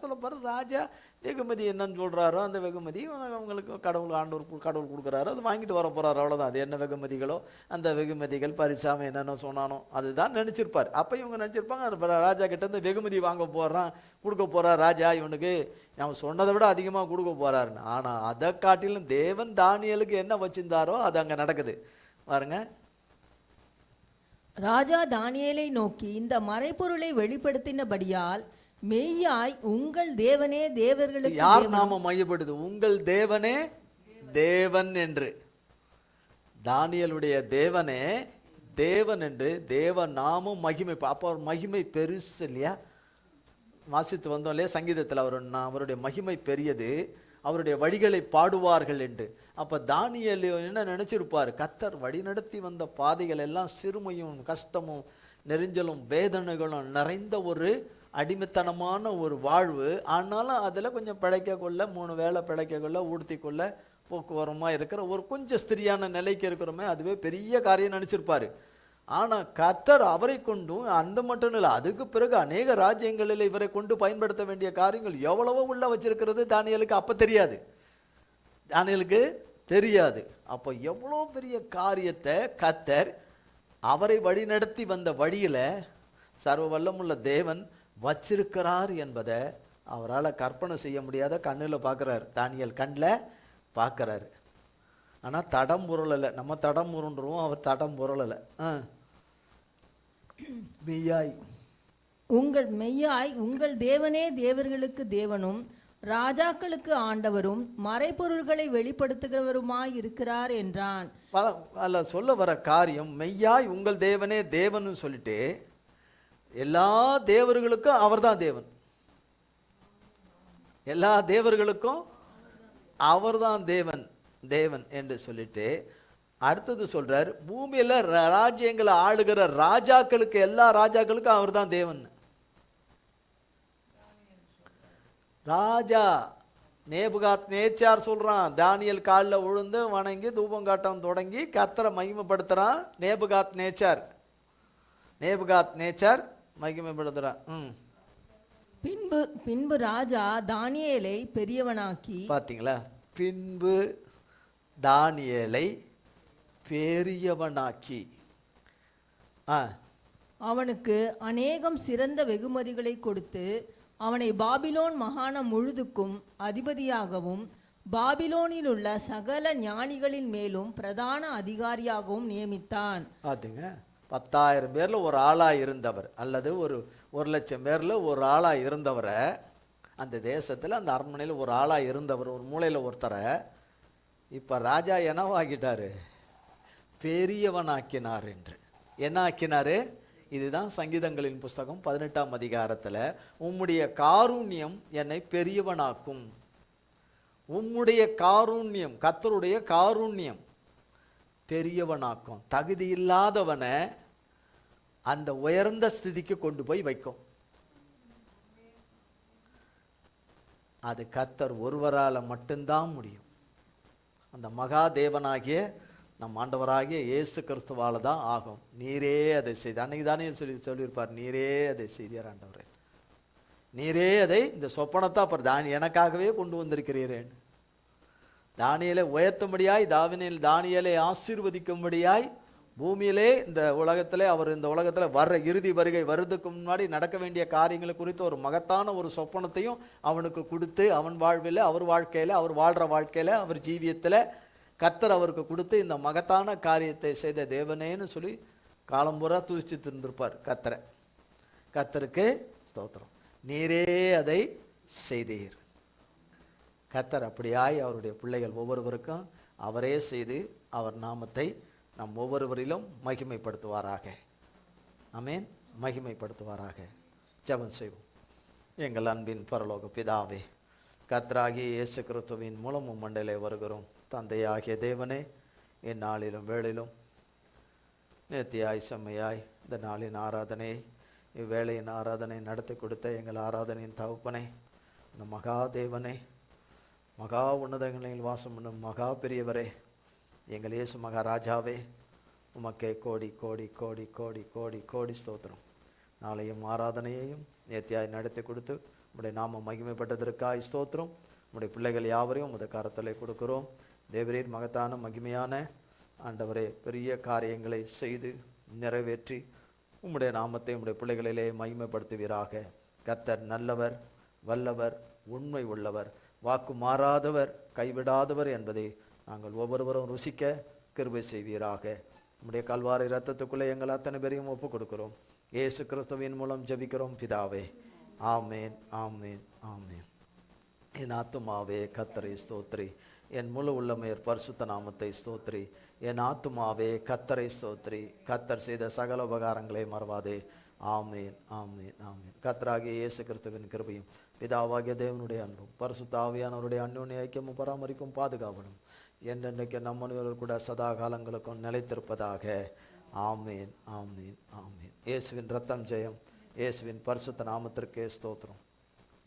ராஜா வெகுமதி என்னன்னு சொல்றாரோ அந்த வெகுமதி அவங்களுக்கு ஆண்டவர் கடவுள் கொடுக்குறாரு. அது வாங்கிட்டு வர போறாரு. அவ்வளவுதான். அது என்ன வெகுமதிகளோ அந்த வெகுமதிகள் பரிசாம என்னென்ன சொன்னானோ அதுதான் நினைச்சிருப்பார். அப்ப இவங்க நினைச்சிருப்பாங்க ராஜா கிட்ட இருந்து வெகுமதி வாங்க கொடுக்க போறார் ராஜா இவனுக்கு, அவன் சொன்னதை விட அதிகமா கொடுக்க போறாருன்னு. ஆனா அதை காட்டிலும் தேவன் தானியேலுக்கு என்ன வச்சிருந்தாரோ அது அங்க நடக்குது பாருங்க. ராஜா தானியேலை நோக்கி, இந்த மறைபொருளை வெளிப்படுத்தினபடியால் மெய்யாய் உங்கள் தேவனே தேவர்களுக்கு யார் தேவனும், நாம மையப்படுது? உங்கள் தேவனே தேவன் என்று. தானியேலுடைய தேவனே தேவன் என்று தேவ நாமம் மகிமை. அப்போ அவர் மகிமை பெருசு இல்லையா? வாசித்து வந்தோம் இல்லையா சங்கீதத்தில்? அவருடைய மகிமை பெரியது, அவருடைய வழிகளை பாடுவார்கள் என்று. அப்ப தானியேல் என்ன நினைச்சிருப்பார்? கர்த்தர் வழிநடத்தி வந்த பாதைகள் எல்லாம் சிறுமையும் கஷ்டமும் நெரிஞ்சலும் வேதனைகளும் நிறைந்த ஒரு அடிமைத்தனமான ஒரு வாழ்வு. ஆனாலும் அதுல கொஞ்சம் பிழைக்க கொள்ள, 3 வேளை பிழைக்க கொள்ள, ஊடுத்தி கொள்ள போக்குவரமா இருக்கிற ஒரு கொஞ்சம் ஸ்திரியான நிலைக்கு இருக்கிறோமே, அதுவே பெரிய காரியம் நினைச்சிருப்பாரு. ஆனா கர்த்தர் அவரை கொண்டும், அந்த மட்டும் இல்லை, அதுக்கு பிறகு அநேக ராஜ்யங்களில் இவரை கொண்டு பயன்படுத்த வேண்டிய காரியங்கள் எவ்வளவோ உள்ள வச்சிருக்கிறது தானியேலுக்கு அப்ப தெரியாது. தானியேலுக்கு தெரியாது. அப்போ எவ்வளோ பெரிய காரியத்தை கர்த்தர் அவரை வழிநடத்தி வந்த வழியில சர்வ வல்லமுள்ள தேவன் வச்சிருக்கிறார் என்பதை அவரால் கற்பனை செய்ய முடியாத கண்ணில் பார்க்குறாரு. தானியேல் கண்ணில் பார்க்குறாரு. ஆனால் தடம் புரளலை. நம்ம தடம் புரண்டுருவோம், அவர் தடம் புரளலை. மெய்யாய் உங்கள் தேவனே தேவர்களுக்கு தேவனும் ராஜாக்களுக்கு ஆண்டவரும் மறைபொருள்களை வெளிப்படுத்துகிறவருமாய் இருக்கிறார் என்றான். அல்ல, சொல்ல வர காரியம் மெய்யாய் உங்கள் தேவனே தேவன் சொல்லிட்டு எல்லா தேவர்களுக்கும் அவர்தான் தேவன். எல்லா தேவர்களுக்கும் அவர்தான் தேவன் தேவன் என்று சொல்லிட்டு அடுத்தது சொல்றார், பூமியில ராஜ்யங்களை ஆளுகிற ராஜாக்களுக்கு, எல்லா ராஜாக்களுக்கும் அவர் தான் தேவன். ராஜா நேபுகாத் நேச்சார் சொல்றான், தானியேல் காலில் விழுந்து வணங்கி தூபம் காட்டம் தொடங்கி கர்த்தரை மகிமைப்படுத்துறான். நேபுகாத் நேச்சார் மகிமைப்படுத்துறான். பின்பு ராஜா தானியேலை பெரியவனாக்கி, பாத்தீங்களா? பின்பு தானியேலை பெரியவனாக்கி அவனுக்கு அநேகம் சிறந்த வெகுமதிகளை கொடுத்து அவனை பாபிலோன் மாகாணம் முழுதுக்கும் அதிபதியாகவும் பாபிலோனில் உள்ள சகல ஞானிகளின் மேலும் பிரதான அதிகாரியாகவும் நியமித்தான். பாத்தீங்க, 10,000 பேர்ல ஒரு ஆளா இருந்தவர், அல்லது ஒரு 1,00,000 பேர்ல ஒரு ஆளா இருந்தவரை, அந்த தேசத்துல அந்த அரண்மனையில் ஒரு ஆளா இருந்தவர், ஒரு மூலையில ஒருத்தரை இப்ப ராஜா என்னவாக்கிட்டாரு? பெரியவனாக்கினார் என்று. என்ன ஆக்கினாரு? இதுதான் சங்கீதங்களின் புஸ்தகம் 18ஆம் அதிகாரத்துல, உம்முடைய காருண்யம் என்னை பெரியவனாக்கும். உம்முடைய காருண்யம், கர்த்தருடைய காருண்யம் பெரியவனாக்கும். தகுதி இல்லாதவனை அந்த உயர்ந்த ஸ்திதிக்கு கொண்டு போய் வைக்கும். அது கர்த்தர் ஒருவரால மட்டும்தான் முடியும். அந்த மகாதேவனாகிய நம் ஆண்டவராகிய இயேசு கிறிஸ்துவால தான் ஆகும். நீரே அதை செய்த, அன்னைக்கு தானே சொல்லியிருப்பார், நீரே அதை செய்தார் ஆண்டவரே, நீரே அதை, இந்த சொப்பனத்தை அப்புறம் எனக்காகவே கொண்டு வந்திருக்கிறீரேன். தானியேலை உயர்த்தும்படியாய், தானியேலை ஆசீர்வதிக்கும்படியாய் பூமியிலே இந்த உலகத்திலே, அவர் இந்த உலகத்தில் வர்ற இறுதி வருகை வருவதற்கு முன்னாடி நடக்க வேண்டிய காரியங்களை குறித்து ஒரு மகத்தான ஒரு சொப்பனத்தையும் அவனுக்கு கொடுத்து, அவன் வாழ்வில், அவர் வாழ்க்கையில், அவர் வாழ்கிற வாழ்க்கையில், அவர் ஜீவியத்தில் கர்த்தர் அவருக்கு கொடுத்து இந்த மகத்தான காரியத்தை செய்த தேவனேன்னு சொல்லி காலம்புறா துதிச்சுட்டு இருந்திருப்பார் கர்த்தரை. கர்த்தருக்கு ஸ்தோத்திரம். நீரே அதை செய்தீர். கர்த்தர் அப்படியாய் அவருடைய பிள்ளைகள் ஒவ்வொருவருக்கும் அவரே செய்து அவர் நாமத்தை நம் ஒவ்வொருவரிலும் மகிமைப்படுத்துவாராக. ஆமென். மகிமைப்படுத்துவாராக. ஜெபம் செய்வோம். எங்கள் அன்பின் பரலோக பிதாவே, கர்த்தராகிய இயேசு கிறிஸ்துவின் மூலமும் மண்டலே வருகிறோம். தந்தையாகிய தேவனே, இந்நாளிலும் வேளையிலும் நேர்த்தியாய் செம்மையாய் இந்த நாளின் ஆராதனையை, இவ்வேளையின் ஆராதனை நடத்தி கொடுத்த எங்கள் ஆராதனையின் தகப்பனே, இந்த மகாதேவனே, மகா உன்னதங்களில் வாசம் பண்ணும் மகா பெரியவரே, எங்கள் இயேசு மகாராஜாவே, உமக்கே கோடி கோடி கோடி கோடி கோடி கோடி ஸ்தோத்திரம். நாளையும் ஆராதனையையும் நேர்த்தியாய் நடத்தி கொடுத்து உம்முடைய நாமம் மகிமைப்பட்டதற்காய் ஸ்தோத்திரம். உம்முடைய பிள்ளைகள் யாவரையும் உமது கரத்திலே கொடுக்கிறோம். தேவரீர் மகத்தான மகிமையான ஆண்டவரே, பெரிய காரியங்களை செய்து நிறைவேற்றி உம்முடைய நாமத்தை உம்முடைய பிள்ளைகளிலே மகிமைப்படுத்துவீராக. கர்த்தர் நல்லவர், வல்லவர், உண்மை உள்ளவர், வாக்கு மாறாதவர், கைவிடாதவர் என்பதை நாங்கள் ஒவ்வொருவரும் ருசிக்க கிருபை செய்வீராக. நம்முடைய கல்வாரி இரத்தத்துக்குள்ளே எங்கள் அத்தனை பேரையும் ஒப்பு கொடுக்கிறோம். இயேசு கிறிஸ்துவின் மூலம் ஜெபிக்கிறோம் பிதாவே. ஆமேன், ஆமேன், ஆமேன். என் ஆத்துமாவே கர்த்தரை ஸ்தோத்திரி, என் முழு உள்ளமையர் பரிசுத்த நாமத்தை ஸ்தோத்திரி. என் ஆத்துமாவே கர்த்தரை ஸ்தோத்திரி, கர்த்தர் செய்த சகல உபகாரங்களை மறவாதே. ஆமேன், ஆமேன், ஆமேன். கர்த்தராகிய இயேசு கிறிஸ்துவின் கிருபையும் பிதாவாகிய தேவனுடைய அன்பும் பரிசுத்த ஆவியானவருடைய அந்யோன்ய ஐக்கியமும் பராமரிப்பும் பாதுகாவலும் என்றென்றைக்கு நம்முடையவர் கூட சதா காலங்களுக்கும் நிலைத்திருப்பதாக. ஆமேன், ஆமேன், ஆமேன். இயேசுவின் ரத்தம் ஜெயம். இயேசுவின் பரிசுத்த நாமத்திற்கே ஸ்தோத்திரம்.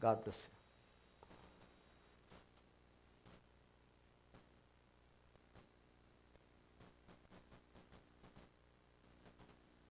God bless you.